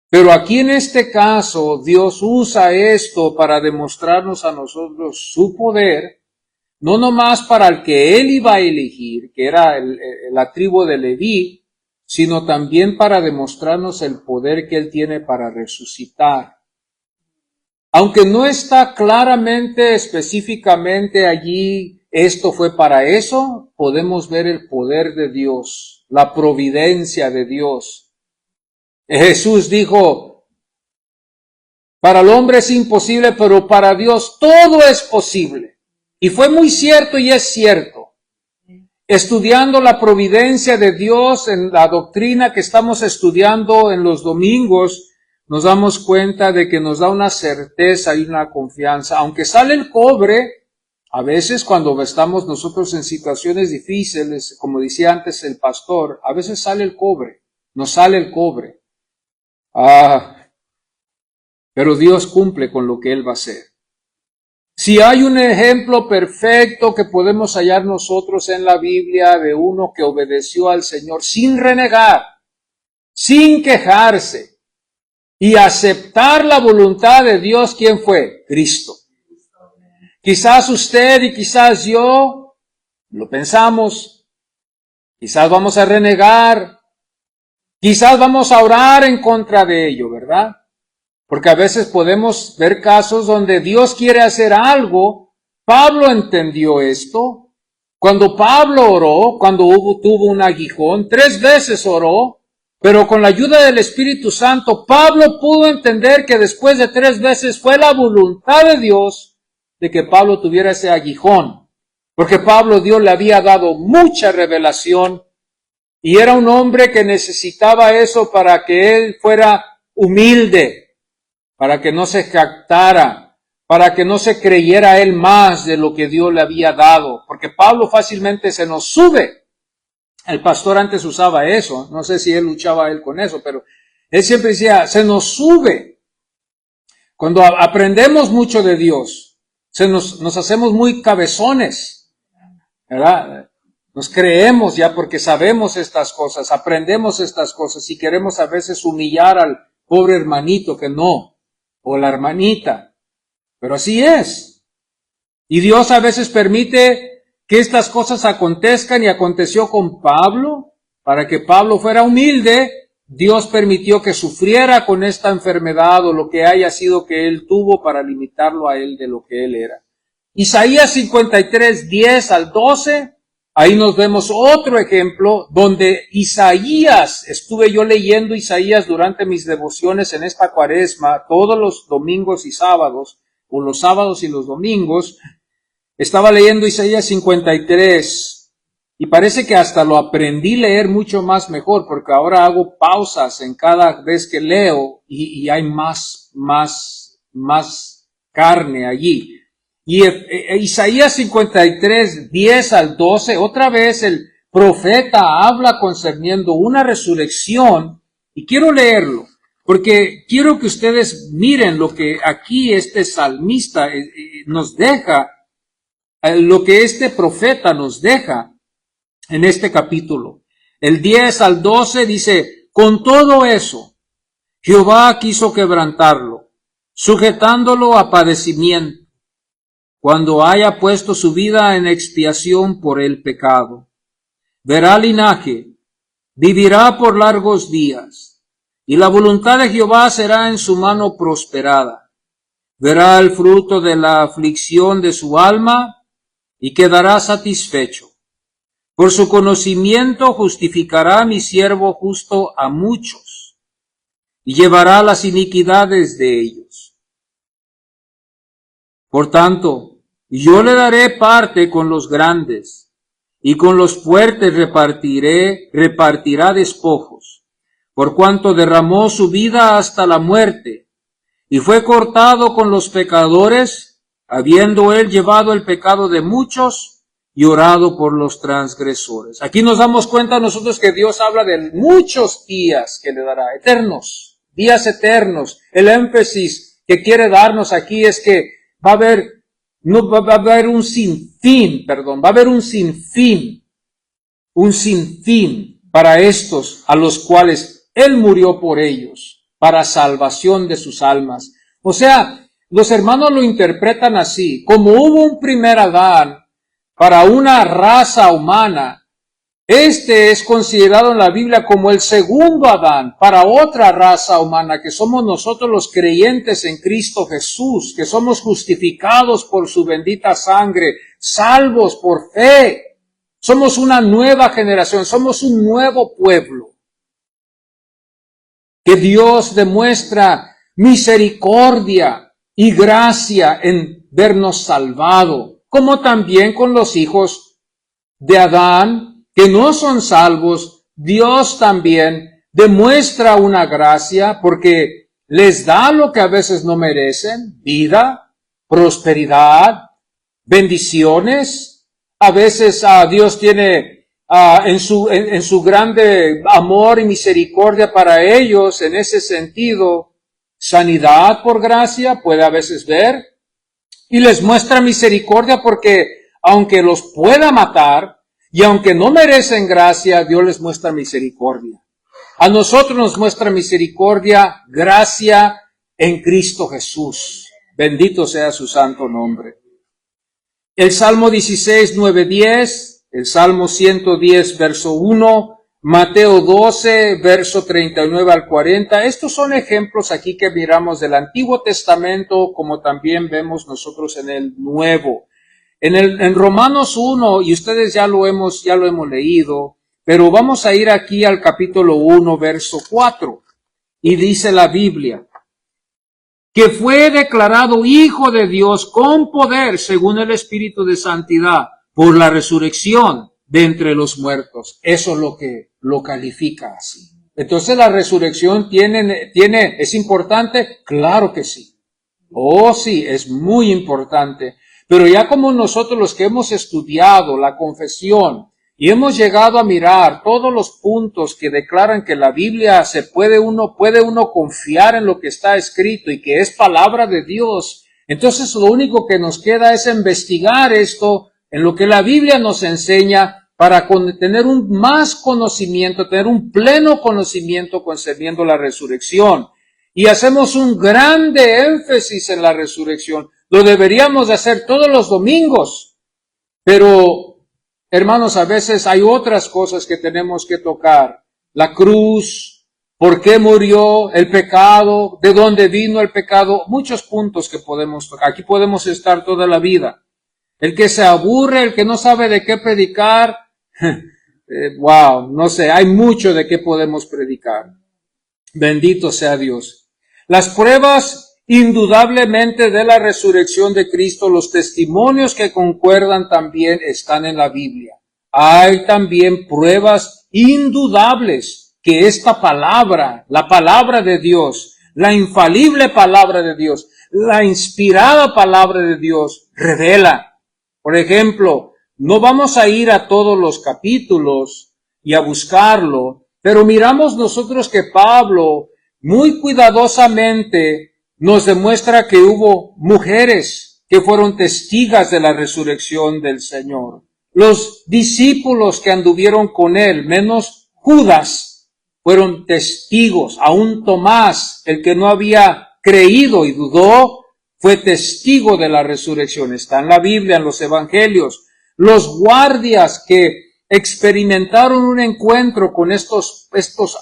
Pero aquí en este caso, Dios usa esto para demostrarnos a nosotros su poder, no nomás para el que Él iba a elegir, que era la tribu de Leví, sino también para demostrarnos el poder que Él tiene para resucitar. Aunque no está claramente, específicamente allí, esto fue para eso, podemos ver el poder de Dios, la providencia de Dios. Jesús dijo, para el hombre es imposible, pero para Dios todo es posible. Y fue muy cierto y es cierto. Estudiando la providencia de Dios en la doctrina que estamos estudiando en los domingos, nos damos cuenta de que nos da una certeza y una confianza. Aunque sale el cobre, a veces cuando estamos nosotros en situaciones difíciles, como decía antes el pastor, a veces sale el cobre, nos sale el cobre. Pero Dios cumple con lo que Él va a hacer. Si hay un ejemplo perfecto que podemos hallar nosotros en la Biblia de uno que obedeció al Señor sin renegar, sin quejarse y aceptar la voluntad de Dios, ¿quién fue? Cristo. Quizás usted y quizás yo lo pensamos, quizás vamos a renegar, quizás vamos a orar en contra de ello, ¿verdad? Porque a veces podemos ver casos donde Dios quiere hacer algo. Pablo entendió esto. Cuando Pablo oró, cuando tuvo un aguijón, 3 veces oró, pero con la ayuda del Espíritu Santo, Pablo pudo entender que después de 3 veces fue la voluntad de Dios de que Pablo tuviera ese aguijón. Porque Dios le había dado mucha revelación y era un hombre que necesitaba eso para que él fuera humilde, para que no se jactara, para que no se creyera él más de lo que Dios le había dado, porque Pablo fácilmente se nos sube. El pastor antes usaba eso, no sé si él luchaba él con eso, pero él siempre decía, se nos sube. Cuando aprendemos mucho de Dios, nos hacemos muy cabezones, ¿verdad? Nos creemos ya porque sabemos estas cosas, aprendemos estas cosas y queremos a veces humillar al pobre hermanito que no, o la hermanita, pero así es. Y Dios a veces permite que estas cosas acontezcan y aconteció con Pablo, para que Pablo fuera humilde. Dios permitió que sufriera con esta enfermedad o lo que haya sido que él tuvo para limitarlo a él de lo que él era. Isaías 53, 10 al 12, ahí nos vemos otro ejemplo donde Isaías, estuve yo leyendo Isaías durante mis devociones en esta cuaresma, todos los domingos y sábados, o los sábados y los domingos, estaba leyendo Isaías 53 y parece que hasta lo aprendí a leer mucho más mejor porque ahora hago pausas en cada vez que leo y hay más carne allí. Y Isaías 53, 10 al 12, otra vez el profeta habla concerniendo una resurrección, y quiero leerlo, porque quiero que ustedes miren lo que aquí este salmista nos deja, lo que este profeta nos deja en este capítulo. El 10 al 12 dice, con todo eso, Jehová quiso quebrantarlo, sujetándolo a padecimiento, cuando haya puesto su vida en expiación por el pecado. Verá linaje, vivirá por largos días, y la voluntad de Jehová será en su mano prosperada. Verá el fruto de la aflicción de su alma, y quedará satisfecho. Por su conocimiento justificará mi siervo justo a muchos, y llevará las iniquidades de ellos. Por tanto, yo le daré parte con los grandes, y con los fuertes repartirá despojos, por cuanto derramó su vida hasta la muerte, y fue cortado con los pecadores, habiendo él llevado el pecado de muchos, y orado por los transgresores. Aquí nos damos cuenta nosotros que Dios habla de muchos días que le dará, eternos, días eternos. El énfasis que quiere darnos aquí es que va a haber un sinfín para estos a los cuales Él murió por ellos, para salvación de sus almas. O sea, los hermanos lo interpretan así, como hubo un primer Adán, para una raza humana, este es considerado en la Biblia como el segundo Adán para otra raza humana, que somos nosotros los creyentes en Cristo Jesús, que somos justificados por su bendita sangre, salvos por fe. Somos una nueva generación, somos un nuevo pueblo. Que Dios demuestra misericordia y gracia en vernos salvado, como también con los hijos de Adán, que no son salvos. Dios también demuestra una gracia porque les da lo que a veces no merecen: vida, prosperidad, bendiciones. A veces Dios tiene en su grande amor y misericordia para ellos, en ese sentido, sanidad por gracia, puede a veces ver. Y les muestra misericordia porque aunque los pueda matar y aunque no merecen gracia, Dios les muestra misericordia. A nosotros nos muestra misericordia, gracia en Cristo Jesús. Bendito sea su santo nombre. El Salmo 16, 9, 10, el Salmo 110, verso 1, Mateo 12, verso 39 al 40. Estos son ejemplos aquí que miramos del Antiguo Testamento, como también vemos nosotros en el Nuevo. En Romanos 1, y ustedes ya lo hemos leído, pero vamos a ir aquí al capítulo 1, verso 4. Y dice la Biblia, que fue declarado Hijo de Dios con poder según el Espíritu de Santidad por la resurrección de entre los muertos. Eso es lo que lo califica así. Entonces, ¿la resurrección es importante? Claro que sí. Oh, sí, es muy importante. Pero ya como nosotros los que hemos estudiado la confesión y hemos llegado a mirar todos los puntos que declaran que la Biblia puede uno confiar en lo que está escrito y que es palabra de Dios, entonces lo único que nos queda es investigar esto en lo que la Biblia nos enseña para tener un más conocimiento, tener un pleno conocimiento concerniendo la resurrección. Y hacemos un grande énfasis en la resurrección. Lo deberíamos de hacer todos los domingos. Pero, hermanos, a veces hay otras cosas que tenemos que tocar. La cruz, por qué murió, el pecado, de dónde vino el pecado. Muchos puntos que podemos tocar. Aquí podemos estar toda la vida. El que se aburre, el que no sabe de qué predicar, no sé, hay mucho de qué podemos predicar. Bendito sea Dios. Las pruebas indudablemente de la resurrección de Cristo, los testimonios que concuerdan también están en la Biblia. Hay también pruebas indudables que esta palabra, la palabra de Dios, la infalible palabra de Dios, la inspirada palabra de Dios revela. Por ejemplo, no vamos a ir a todos los capítulos y a buscarlo, pero miramos nosotros que Pablo muy cuidadosamente nos demuestra que hubo mujeres que fueron testigas de la resurrección del Señor. Los discípulos que anduvieron con él, menos Judas, fueron testigos. Aún Tomás, el que no había creído y dudó, fue testigo de la resurrección. Está en la Biblia, en los evangelios. Los guardias que experimentaron un encuentro con estos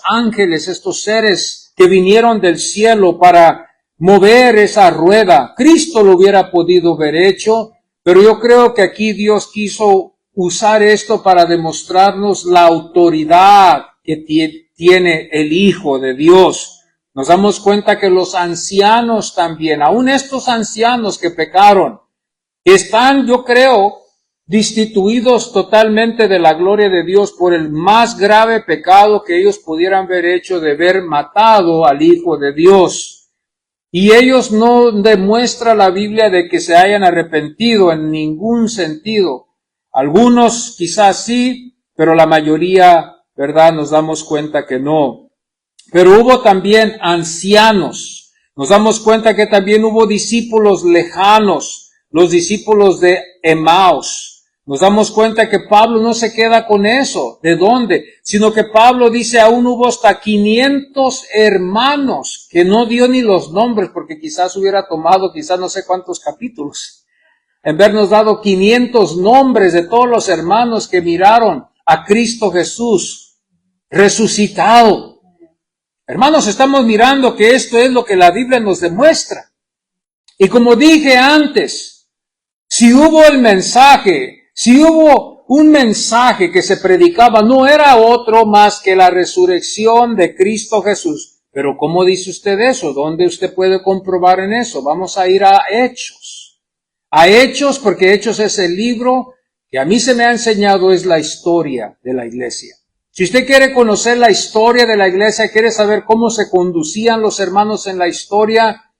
ángeles, estos seres que vinieron del cielo para mover esa rueda. Cristo lo hubiera podido haber hecho, pero yo creo que aquí Dios quiso usar esto para demostrarnos la autoridad que tiene el Hijo de Dios. Nos damos cuenta que los ancianos también, aun estos ancianos que pecaron, están, yo creo, destituidos totalmente de la gloria de Dios por el más grave pecado que ellos pudieran haber hecho, de haber matado al Hijo de Dios. Y ellos no demuestra la Biblia de que se hayan arrepentido en ningún sentido. Algunos quizás sí, pero la mayoría, ¿verdad? Nos damos cuenta que no. Pero hubo también ancianos. Nos damos cuenta que también hubo discípulos lejanos, los discípulos de Emaús. Nos damos cuenta que Pablo no se queda con eso. ¿De dónde? Sino que Pablo dice, aún hubo hasta 500 hermanos, que no dio ni los nombres, porque quizás hubiera tomado, quizás no sé cuántos capítulos, en vernos dado 500 nombres de todos los hermanos que miraron a Cristo Jesús resucitado. Hermanos, estamos mirando que esto es lo que la Biblia nos demuestra. Y como dije antes, si hubo un mensaje que se predicaba, no era otro más que la resurrección de Cristo Jesús. Pero ¿cómo dice usted eso? ¿Dónde usted puede comprobar en eso? Vamos a ir a Hechos. A Hechos, porque Hechos es el libro que a mí se me ha enseñado, es la historia de la iglesia. Si usted quiere conocer la historia de la iglesia, quiere saber cómo se conducían los hermanos en la historia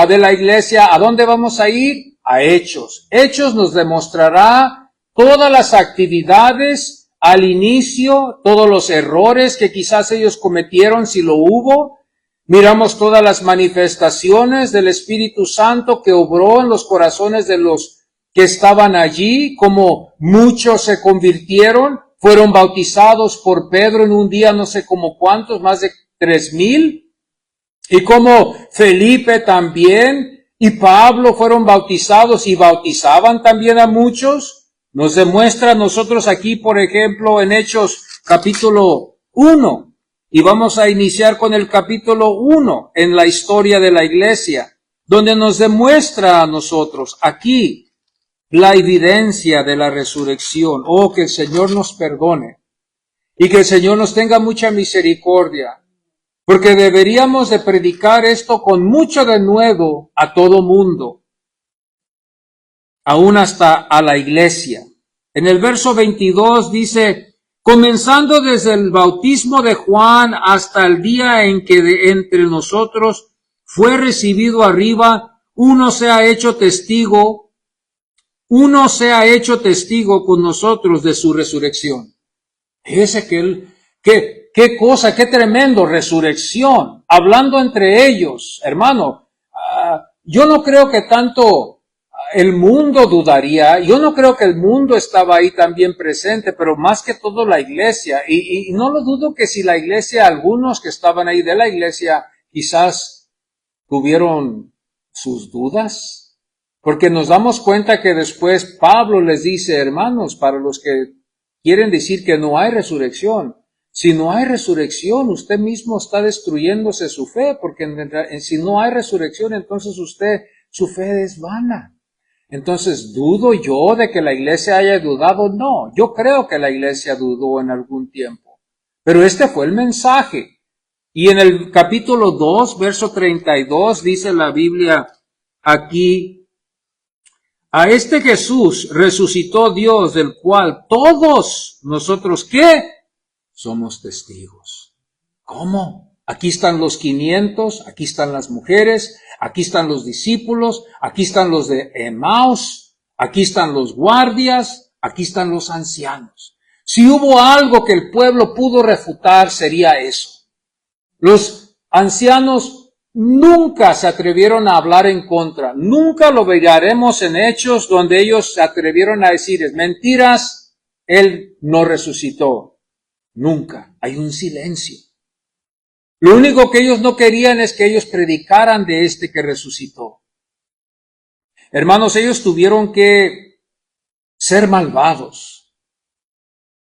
de la iglesia, ¿a dónde vamos a ir? A Hechos. Hechos nos demostrará todas las actividades al inicio, todos los errores que quizás ellos cometieron, si lo hubo. Miramos todas las manifestaciones del Espíritu Santo que obró en los corazones de los que estaban allí, como muchos se convirtieron, fueron bautizados por Pedro en un día, no sé como cuántos, más de 3,000, y como Felipe también, y Pablo fueron bautizados y bautizaban también a muchos. Nos demuestra a nosotros aquí, por ejemplo, en Hechos capítulo 1, y vamos a iniciar con el capítulo 1 en la historia de la iglesia, donde nos demuestra a nosotros aquí la evidencia de la resurrección. Oh, que el Señor nos perdone y que el Señor nos tenga mucha misericordia, porque deberíamos de predicar esto con mucho denuedo a todo mundo, aún hasta a la iglesia. En el verso 22 dice, comenzando desde el bautismo de Juan hasta el día en que de entre nosotros fue recibido arriba, uno se ha hecho testigo con nosotros de su resurrección. Fíjese qué cosa, qué tremendo, resurrección, hablando entre ellos, hermano. Yo no creo que tanto el mundo dudaría, yo no creo que el mundo estaba ahí también presente, pero más que todo la iglesia, y no lo dudo que si la iglesia, algunos que estaban ahí de la iglesia, quizás tuvieron sus dudas, porque nos damos cuenta que después Pablo les dice, hermanos, para los que quieren decir que no hay resurrección, si no hay resurrección, usted mismo está destruyéndose su fe, porque si no hay resurrección, entonces su fe es vana. Entonces, ¿dudo yo de que la iglesia haya dudado? No, yo creo que la iglesia dudó en algún tiempo. Pero este fue el mensaje. Y en el capítulo 2, verso 32, dice la Biblia aquí, a este Jesús resucitó Dios, del cual todos nosotros, ¿qué? Somos testigos. ¿Cómo? Aquí están los 500, aquí están las mujeres, aquí están los discípulos, aquí están los de Emaús, aquí están los guardias, aquí están los ancianos. Si hubo algo que el pueblo pudo refutar, sería eso. Los ancianos nunca se atrevieron a hablar en contra. Nunca lo veremos en Hechos donde ellos se atrevieron a decir, es mentiras, Él no resucitó. Nunca. Hay un silencio. Lo único que ellos no querían es que ellos predicaran de este que resucitó. Hermanos, ellos tuvieron que ser malvados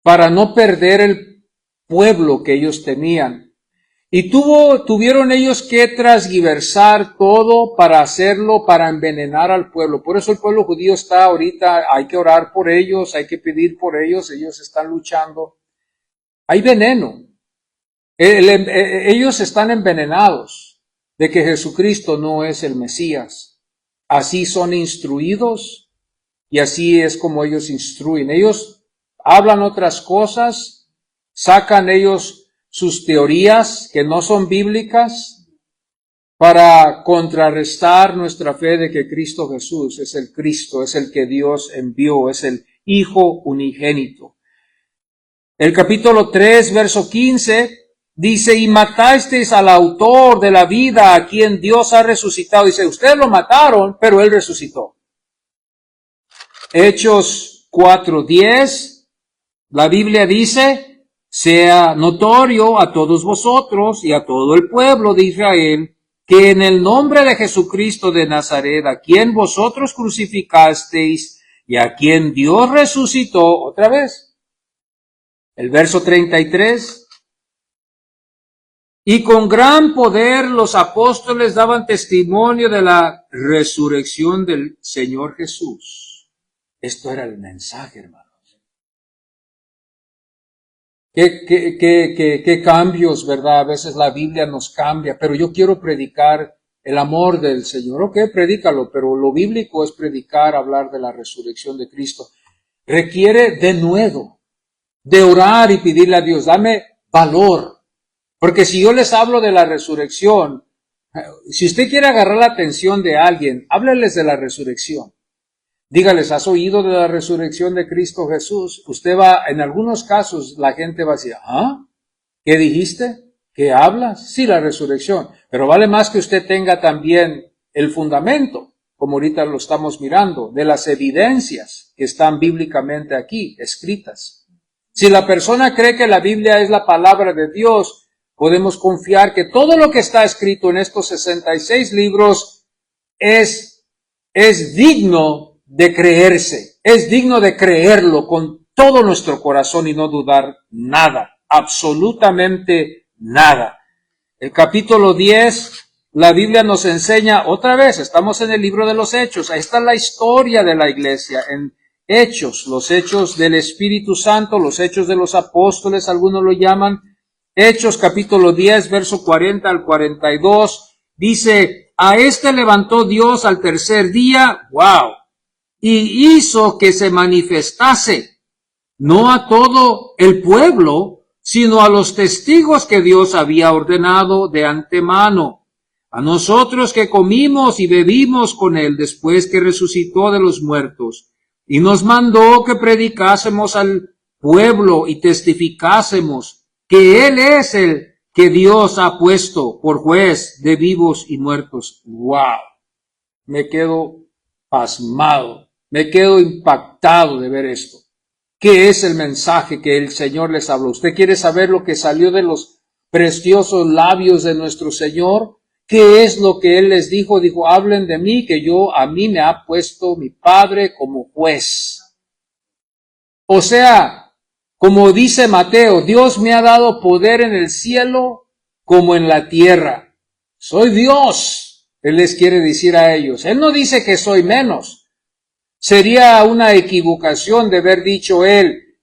para no perder el pueblo que ellos tenían. Y tuvieron ellos que transgiversar todo para hacerlo, para envenenar al pueblo. Por eso el pueblo judío está ahorita, hay que orar por ellos, hay que pedir por ellos están luchando. Hay veneno. Ellos están envenenados de que Jesucristo no es el Mesías. Así son instruidos y así es como ellos instruyen. Ellos hablan otras cosas, sacan ellos sus teorías que no son bíblicas para contrarrestar nuestra fe de que Cristo Jesús es el Cristo, es el que Dios envió, es el Hijo unigénito. El capítulo 3, verso 15, dice, y matasteis al autor de la vida, a quien Dios ha resucitado. Dice, ustedes lo mataron, pero Él resucitó. Hechos 4:10, la Biblia dice, sea notorio a todos vosotros y a todo el pueblo de Israel, que en el nombre de Jesucristo de Nazaret, a quien vosotros crucificasteis y a quien Dios resucitó, otra vez, el verso 33, y con gran poder los apóstoles daban testimonio de la resurrección del Señor Jesús. Esto era el mensaje, hermanos. Qué cambios, ¿verdad? A veces la Biblia nos cambia, pero yo quiero predicar el amor del Señor. Ok, predícalo, pero lo bíblico es predicar, hablar de la resurrección de Cristo. Requiere de nuevo, de orar y pedirle a Dios, dame valor. Porque si yo les hablo de la resurrección, si usted quiere agarrar la atención de alguien, hábleles de la resurrección. Dígales, ¿has oído de la resurrección de Cristo Jesús? Usted va, en algunos casos, la gente va a decir, ¿ah? ¿Qué dijiste? ¿Qué hablas? Sí, la resurrección. Pero vale más que usted tenga también el fundamento, como ahorita lo estamos mirando, de las evidencias que están bíblicamente aquí, escritas. Si la persona cree que la Biblia es la palabra de Dios, podemos confiar que todo lo que está escrito en estos 66 libros es digno de creerse, es digno de creerlo con todo nuestro corazón y no dudar nada, absolutamente nada. El capítulo 10, la Biblia nos enseña, otra vez, estamos en el libro de los Hechos, ahí está la historia de la iglesia, en Hechos, los Hechos del Espíritu Santo, los Hechos de los Apóstoles, algunos lo llaman, Hechos capítulo 10, verso 40 al 42, dice, a este levantó Dios al tercer día, wow, y hizo que se manifestase, no a todo el pueblo, sino a los testigos que Dios había ordenado de antemano, a nosotros que comimos y bebimos con él después que resucitó de los muertos, y nos mandó que predicásemos al pueblo y testificásemos que él es el que Dios ha puesto por juez de vivos y muertos. ¡Wow! Me quedo pasmado. Me quedo impactado de ver esto. ¿Qué es el mensaje que el Señor les habló? ¿Usted quiere saber lo que salió de los preciosos labios de nuestro Señor? ¿Qué es lo que Él les dijo? Dijo, hablen de mí, que a mí me ha puesto mi Padre como juez. O sea, como dice Mateo, Dios me ha dado poder en el cielo como en la tierra. Soy Dios, Él les quiere decir a ellos. Él no dice que soy menos. Sería una equivocación de haber dicho él,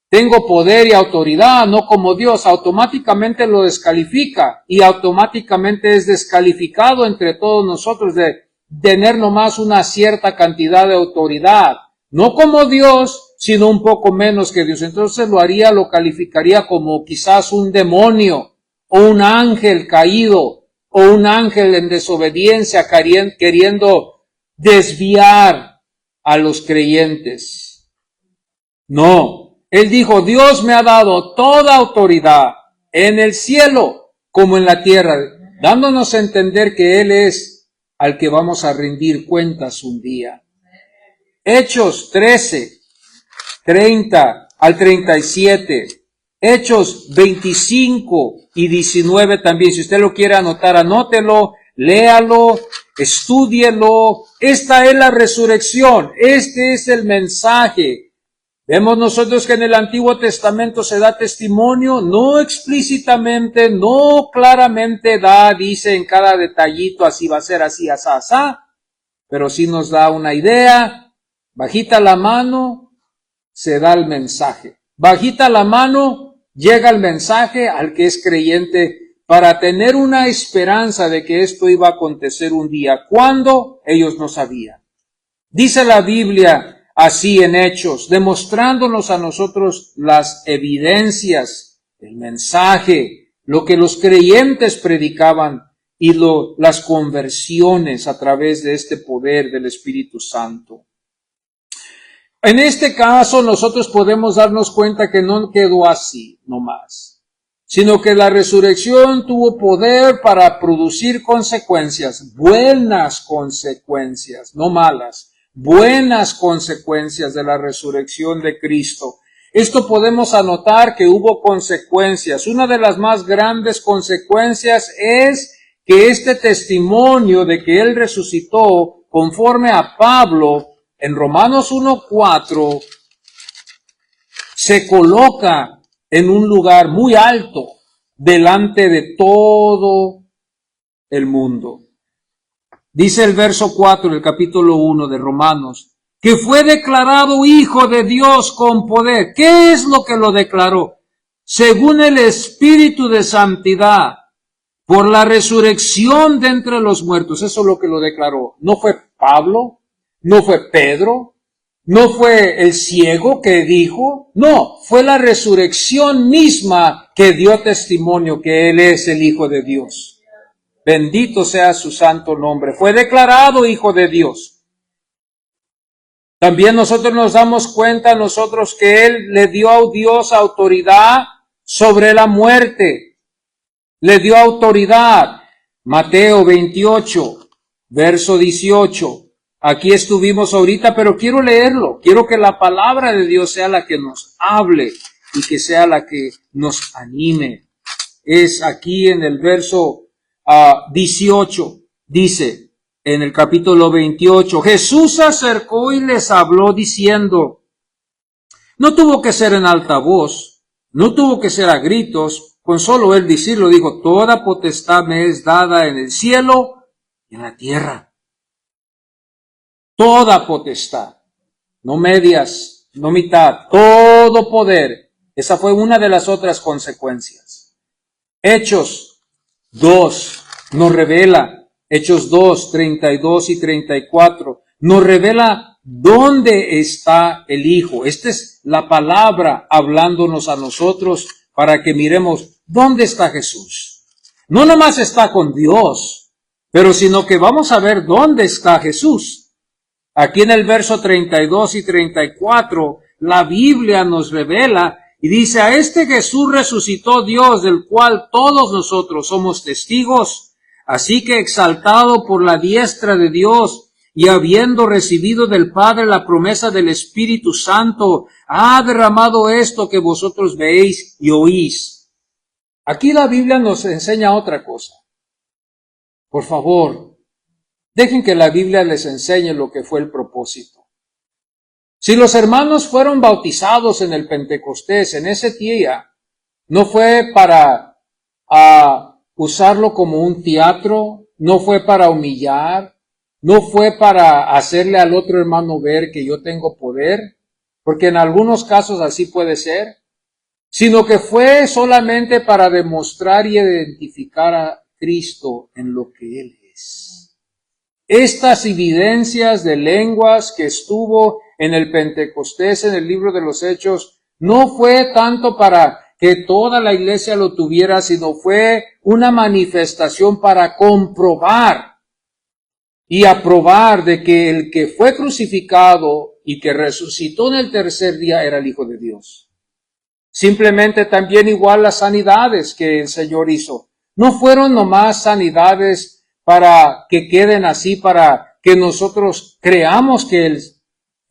tengo poder y autoridad, no como Dios, automáticamente lo descalifica y automáticamente es descalificado entre todos nosotros de tener nomás una cierta cantidad de autoridad, no como Dios, sino un poco menos que Dios. Entonces lo calificaría como quizás un demonio o un ángel caído o un ángel en desobediencia queriendo desviar a los creyentes. No, él dijo, Dios me ha dado toda autoridad en el cielo como en la tierra, dándonos a entender que Él es al que vamos a rendir cuentas un día. Hechos 13, 30 al 37, Hechos 25 y 19 también, si usted lo quiere anotar, anótelo, léalo, estúdielo. Esta es la resurrección, este es el mensaje Vemos nosotros que en el Antiguo Testamento se da testimonio, no explícitamente, no claramente dice en cada detallito, así va a ser, así, asá, asá, pero sí nos da una idea. Bajita la mano, se da el mensaje. Bajita la mano, llega el mensaje al que es creyente para tener una esperanza de que esto iba a acontecer un día. ¿Cuándo? Ellos no sabían. Dice la Biblia así en Hechos, demostrándonos a nosotros las evidencias, el mensaje, lo que los creyentes predicaban y las conversiones a través de este poder del Espíritu Santo. En este caso nosotros podemos darnos cuenta que no quedó así nomás, sino que la resurrección tuvo poder para producir consecuencias, buenas consecuencias, no malas, buenas consecuencias de la resurrección de Cristo. Esto podemos anotar que hubo consecuencias. Una de las más grandes consecuencias es que este testimonio de que Él resucitó, conforme a Pablo, en Romanos 1:4, se coloca en un lugar muy alto delante de todo el mundo. Dice el verso 4 del capítulo 1 de Romanos, que fue declarado Hijo de Dios con poder. ¿Qué es lo que lo declaró? Según el Espíritu de Santidad, por la resurrección de entre los muertos. Eso es lo que lo declaró. No fue Pablo, no fue Pedro, no fue el ciego que dijo, no, fue la resurrección misma que dio testimonio que Él es el Hijo de Dios. Bendito sea su santo nombre. Fue declarado Hijo de Dios. También nosotros nos damos cuenta que Él le dio a Dios autoridad sobre la muerte. Le dio autoridad. Mateo 28, verso 18. Aquí estuvimos ahorita, pero quiero leerlo. Quiero que la palabra de Dios sea la que nos hable y que sea la que nos anime. Es aquí en el verso 18, dice en el capítulo 28, Jesús se acercó y les habló diciendo, no tuvo que ser en alta voz, no tuvo que ser a gritos, con solo él decirlo, dijo, toda potestad me es dada en el cielo y en la tierra. Toda potestad, no medias, no mitad, todo poder. Esa fue una de las otras consecuencias. Hechos 2 nos revela, Hechos 2, 32 y 34, nos revela dónde está el Hijo. Esta es la palabra hablándonos a nosotros para que miremos dónde está Jesús. No nomás está con Dios, pero sino que vamos a ver dónde está Jesús. Aquí en el verso 32 y 34, la Biblia nos revela y dice, a este Jesús resucitó Dios, del cual todos nosotros somos testigos. Así que exaltado por la diestra de Dios y habiendo recibido del Padre la promesa del Espíritu Santo, ha derramado esto que vosotros veis y oís. Aquí la Biblia nos enseña otra cosa. Por favor, dejen que la Biblia les enseñe lo que fue el propósito. Si los hermanos fueron bautizados en el Pentecostés en ese día, no fue para usarlo como un teatro, no fue para humillar, no fue para hacerle al otro hermano ver que yo tengo poder, porque en algunos casos así puede ser, sino que fue solamente para demostrar y identificar a Cristo en lo que Él es. Estas evidencias de lenguas que estuvo en el Pentecostés, en el libro de los Hechos, no fue tanto para que toda la iglesia lo tuviera, sino fue una manifestación para comprobar y aprobar de que el que fue crucificado y que resucitó en el tercer día era el Hijo de Dios. Simplemente también igual las sanidades que el Señor hizo. No fueron nomás sanidades para que queden así, para que nosotros creamos que Él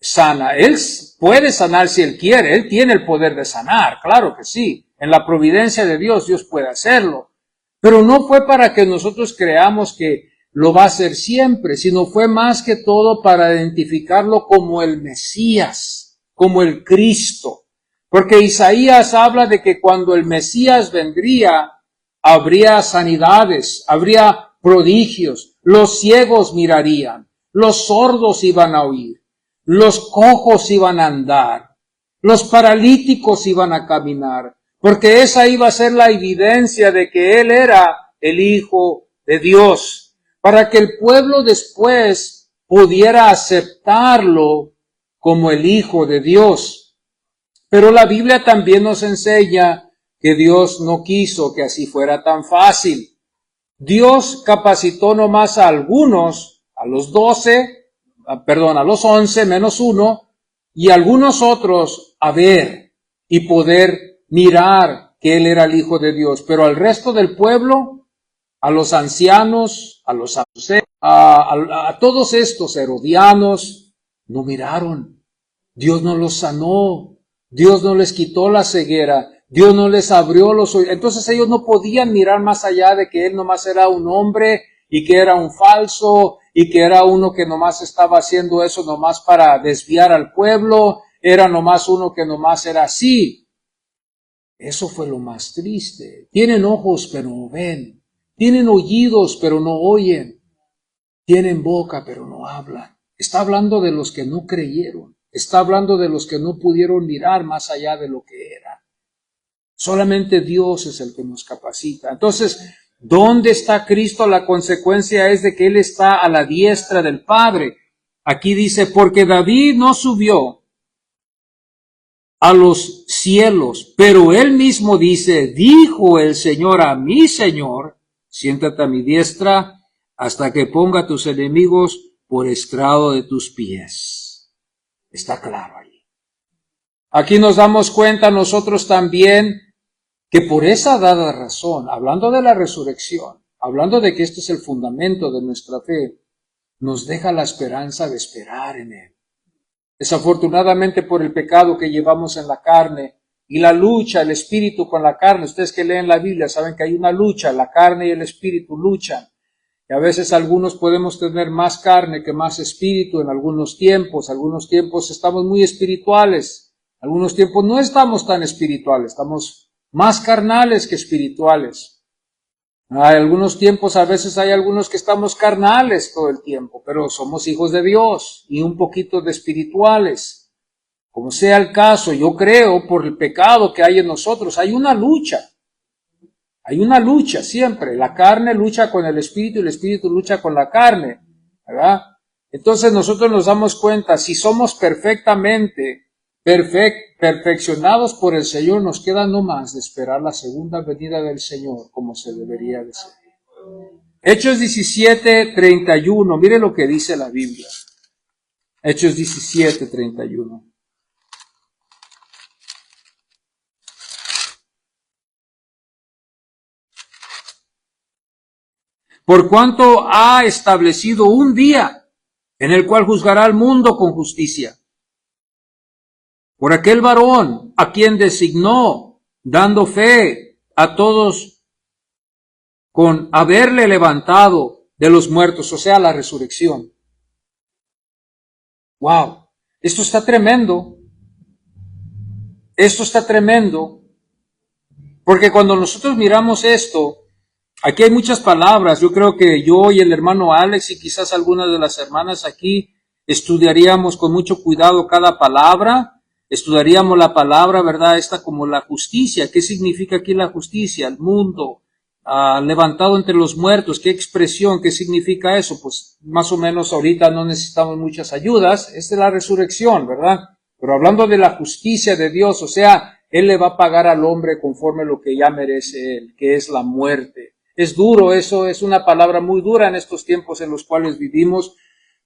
sana. Él puede sanar si Él quiere. Él tiene el poder de sanar, claro que sí. En la providencia de Dios, Dios puede hacerlo. Pero no fue para que nosotros creamos que lo va a hacer siempre, sino fue más que todo para identificarlo como el Mesías. como el Cristo. Porque Isaías habla de que cuando el Mesías vendría, habría sanidades, habría prodigios, los ciegos mirarían, los sordos iban a oír, los cojos iban a andar, los paralíticos iban a caminar, porque esa iba a ser la evidencia de que Él era el Hijo de Dios, para que el pueblo después pudiera aceptarlo como el Hijo de Dios. Pero la Biblia también nos enseña que Dios no quiso que así fuera tan fácil. Dios capacitó nomás a algunos, a los 11 menos uno, y algunos otros a ver y poder mirar que Él era el Hijo de Dios. Pero al resto del pueblo, a los ancianos, a los saduceos, a todos estos herodianos, no miraron. Dios no los sanó. Dios no les quitó la ceguera. Dios no les abrió los oídos. Entonces ellos no podían mirar más allá de que Él nomás era un hombre y que era un falso y que era uno que nomás estaba haciendo eso nomás para desviar al pueblo. Era nomás uno que nomás era así. Eso fue lo más triste. Tienen ojos pero no ven. Tienen oídos pero no oyen. Tienen boca pero no hablan. Está hablando de los que no creyeron. Está hablando de los que no pudieron mirar más allá de lo que era. Solamente Dios es el que nos capacita. Entonces, ¿dónde está Cristo? La consecuencia es de que Él está a la diestra del Padre. Aquí dice, porque David no subió a los cielos, pero Él mismo dice, dijo el Señor a mi Señor, siéntate a mi diestra hasta que ponga a tus enemigos por estrado de tus pies. Está claro allí. Aquí nos damos cuenta nosotros también que por esa dada razón, hablando de la resurrección, hablando de que este es el fundamento de nuestra fe, nos deja la esperanza de esperar en Él. Desafortunadamente por el pecado que llevamos en la carne y la lucha, el espíritu con la carne, ustedes que leen la Biblia saben que hay una lucha, la carne y el espíritu luchan. Y a veces algunos podemos tener más carne que más espíritu en algunos tiempos estamos muy espirituales, algunos tiempos no estamos tan espirituales, estamos más carnales que espirituales. Hay algunos tiempos, a veces hay algunos que estamos carnales todo el tiempo, pero somos hijos de Dios y un poquito de espirituales. Como sea el caso, yo creo por el pecado que hay en nosotros, hay una lucha. Hay una lucha siempre. La carne lucha con el espíritu y el espíritu lucha con la carne, ¿verdad? Entonces nosotros nos damos cuenta, si somos perfeccionados por el Señor, nos queda no más de esperar la segunda venida del Señor como se debería de ser. Hechos 17:31, mire lo que dice la Biblia. Hechos 17:31. Por cuanto ha establecido un día en el cual juzgará al mundo con justicia. Por aquel varón a quien designó, dando fe a todos con haberle levantado de los muertos, o sea, la resurrección. Wow, esto está tremendo. Esto está tremendo. Porque cuando nosotros miramos esto, aquí hay muchas palabras. Yo creo que yo y el hermano Alex y quizás algunas de las hermanas aquí estudiaríamos con mucho cuidado cada palabra. Estudiaríamos la palabra, ¿verdad? Esta como la justicia. ¿Qué significa aquí la justicia? El mundo levantado entre los muertos. ¿Qué expresión? ¿Qué significa eso? Pues más o menos ahorita no necesitamos muchas ayudas. Esta es la resurrección, ¿verdad? Pero hablando de la justicia de Dios, o sea, Él le va a pagar al hombre conforme lo que ya merece Él, que es la muerte. Es duro, eso es una palabra muy dura en estos tiempos en los cuales vivimos.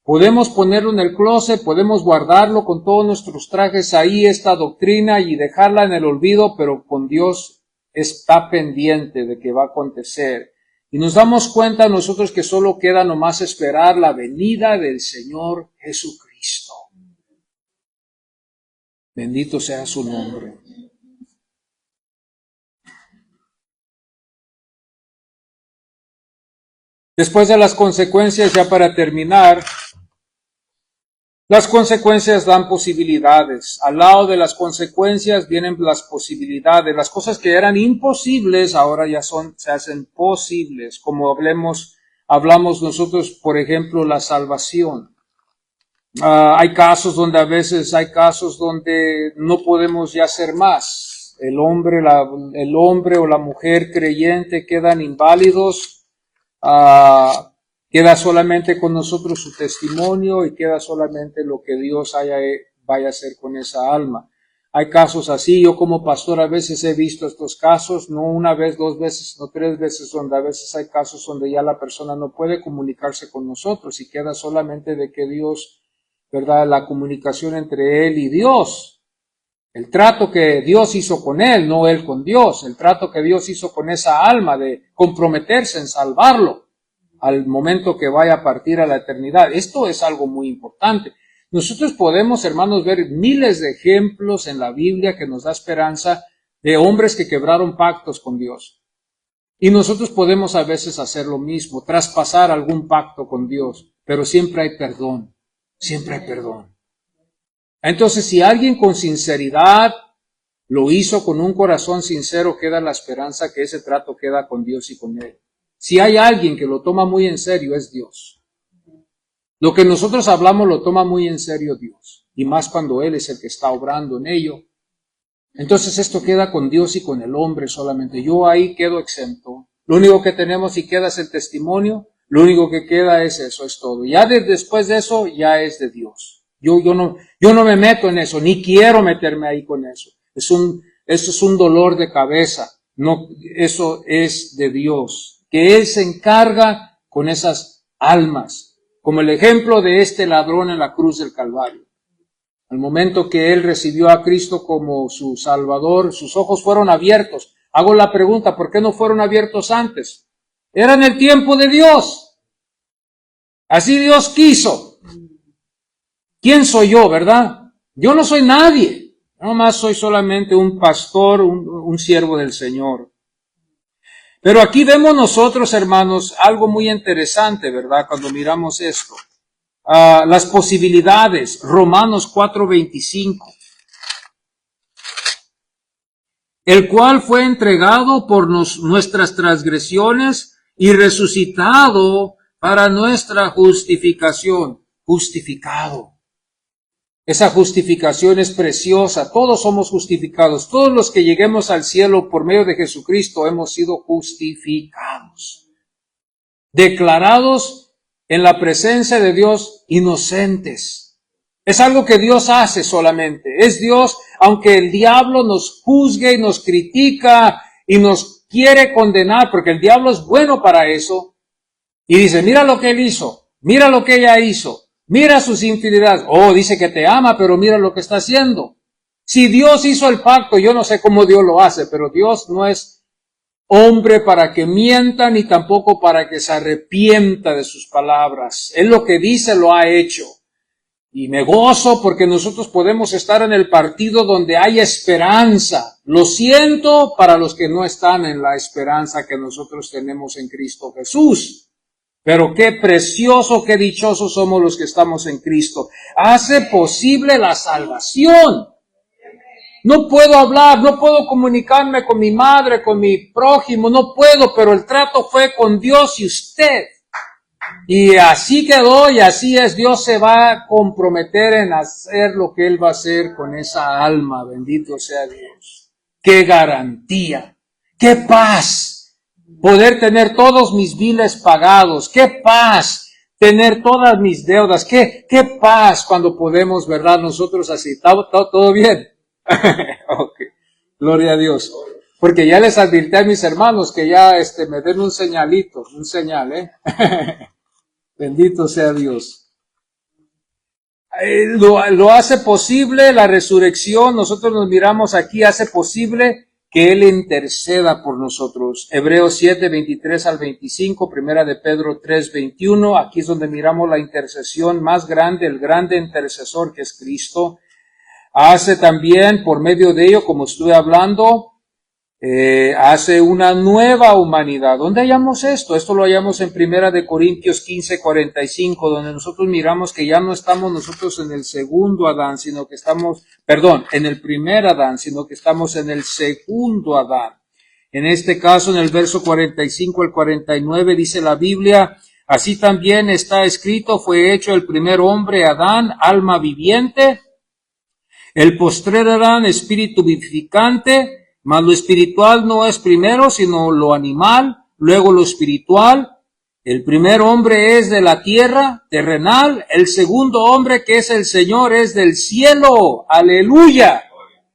Podemos ponerlo en el closet, podemos guardarlo con todos nuestros trajes ahí, esta doctrina, y dejarla en el olvido, pero con Dios está pendiente de que va a acontecer. Y nos damos cuenta nosotros que solo queda nomás esperar la venida del Señor Jesucristo. Bendito sea su nombre. Después de las consecuencias, ya para terminar, Las consecuencias dan posibilidades. Al lado de las consecuencias vienen las posibilidades. Las cosas que eran imposibles ahora ya se hacen posibles. Como hablamos nosotros, por ejemplo, la salvación. Hay casos donde no podemos ya hacer más. El hombre o la mujer creyente quedan inválidos. Queda solamente con nosotros su testimonio y queda solamente lo que Dios vaya a hacer con esa alma. Hay casos así. Yo como pastor a veces he visto estos casos, no una vez, dos veces, no tres veces, donde a veces hay casos donde ya la persona no puede comunicarse con nosotros y queda solamente de que Dios, ¿verdad? La comunicación entre él y Dios. El trato que Dios hizo con él, no él con Dios. El trato que Dios hizo con esa alma de comprometerse en salvarlo al momento que vaya a partir a la eternidad. Esto es algo muy importante. Nosotros podemos, hermanos, ver miles de ejemplos en la Biblia que nos da esperanza de hombres que quebraron pactos con Dios. Y nosotros podemos a veces hacer lo mismo, traspasar algún pacto con Dios, pero siempre hay perdón, siempre hay perdón. Entonces, si alguien con sinceridad lo hizo con un corazón sincero, queda la esperanza que ese trato queda con Dios y con él. Si hay alguien que lo toma muy en serio, es Dios. Lo que nosotros hablamos lo toma muy en serio Dios, y más cuando Él es el que está obrando en ello. Entonces esto queda con Dios y con el hombre solamente. Yo ahí quedo exento. Lo único que tenemos y queda es el testimonio, lo único que queda es eso, es todo. Ya después de eso, ya es de Dios. Yo no me meto en eso, ni quiero meterme ahí con eso. Eso es un dolor de cabeza. No, eso es de Dios, que Él se encarga con esas almas, como el ejemplo de este ladrón en la cruz del Calvario. Al momento que él recibió a Cristo como su Salvador, sus ojos fueron abiertos. Hago la pregunta, ¿por qué no fueron abiertos antes? Era en el tiempo de Dios. Así Dios quiso. ¿Quién soy yo, verdad? Yo no soy nadie. Nomás soy solamente un pastor, un siervo del Señor. Pero aquí vemos nosotros, hermanos, algo muy interesante, ¿verdad? Cuando miramos esto. Las posibilidades, Romanos 4:25. El cual fue entregado por nuestras transgresiones y resucitado para nuestra justificación. Justificado. Esa justificación es preciosa. Todos somos justificados. Todos los que lleguemos al cielo por medio de Jesucristo hemos sido justificados. Declarados en la presencia de Dios inocentes. Es algo que Dios hace solamente. Es Dios, aunque el diablo nos juzgue y nos critica y nos quiere condenar, porque el diablo es bueno para eso. Y dice, mira lo que él hizo, mira lo que ella hizo. Mira sus infidelidades. Oh, dice que te ama, pero mira lo que está haciendo. Si Dios hizo el pacto, yo no sé cómo Dios lo hace, pero Dios no es hombre para que mienta, ni tampoco para que se arrepienta de sus palabras. Él lo que dice lo ha hecho. Y me gozo porque nosotros podemos estar en el partido donde hay esperanza. Lo siento para los que no están en la esperanza que nosotros tenemos en Cristo Jesús. Pero qué precioso, qué dichosos somos los que estamos en Cristo. Hace posible la salvación. No puedo hablar, no puedo comunicarme con mi madre, con mi prójimo, no puedo, pero el trato fue con Dios y usted. Y así quedó y así es. Dios se va a comprometer en hacer lo que Él va a hacer con esa alma. Bendito sea Dios. Qué garantía, qué paz. Poder tener todos mis biles pagados. ¡Qué paz! Tener todas mis deudas. ¡Qué paz cuando podemos, verdad, nosotros así! ¿Todo bien? Okay. Gloria a Dios. Porque ya les advirtí a mis hermanos que ya me den un señalito, un señal, Bendito sea Dios. Lo hace posible la resurrección. Nosotros nos miramos aquí, hace posible que Él interceda por nosotros. Hebreos 7:23 al 25, Primera de Pedro 3:21, aquí es donde miramos la intercesión más grande, el grande intercesor que es Cristo. Hace también por medio de ello, como estuve hablando, hace una nueva humanidad. ¿Dónde hallamos esto? Esto lo hallamos en 1 Corintios 15:45, donde nosotros miramos que ya no estamos nosotros en el segundo Adán, sino que estamos, en el primer Adán, sino que estamos en el segundo Adán. En este caso, en el verso 45 al 49, dice la Biblia: así también está escrito, fue hecho el primer hombre, Adán, alma viviente, el postrer Adán, espíritu vivificante, mas lo espiritual no es primero, sino lo animal, luego lo espiritual. El primer hombre es de la tierra, terrenal, el segundo hombre, que es el Señor, es del cielo. ¡Aleluya!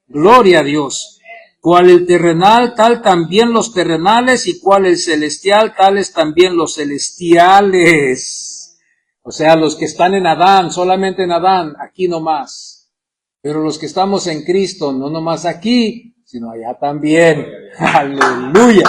Gloria a Dios. Cual el terrenal, tal también los terrenales, y cual el celestial, tales también los celestiales. O sea, los que están en Adán, solamente en Adán, aquí nomás. Pero los que estamos en Cristo, no nomás aquí, sino allá también. ¡Aleluya!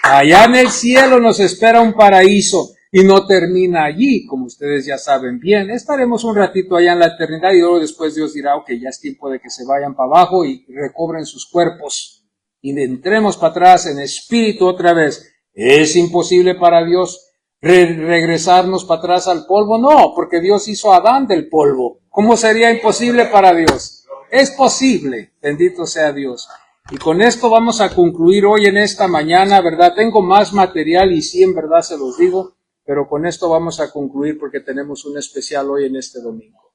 Allá en el cielo nos espera un paraíso, y no termina allí, como ustedes ya saben bien. Estaremos un ratito allá en la eternidad, y luego después Dios dirá: ok, ya es tiempo de que se vayan para abajo y recobren sus cuerpos, y entremos para atrás en espíritu otra vez. ¿Es imposible para Dios regresarnos para atrás al polvo? No, porque Dios hizo a Adán del polvo. ¿Cómo sería imposible para Dios? Es posible, bendito sea Dios. Y con esto vamos a concluir hoy en esta mañana, ¿verdad? Tengo más material y sí, en verdad se los digo, pero con esto vamos a concluir porque tenemos un especial hoy en este domingo.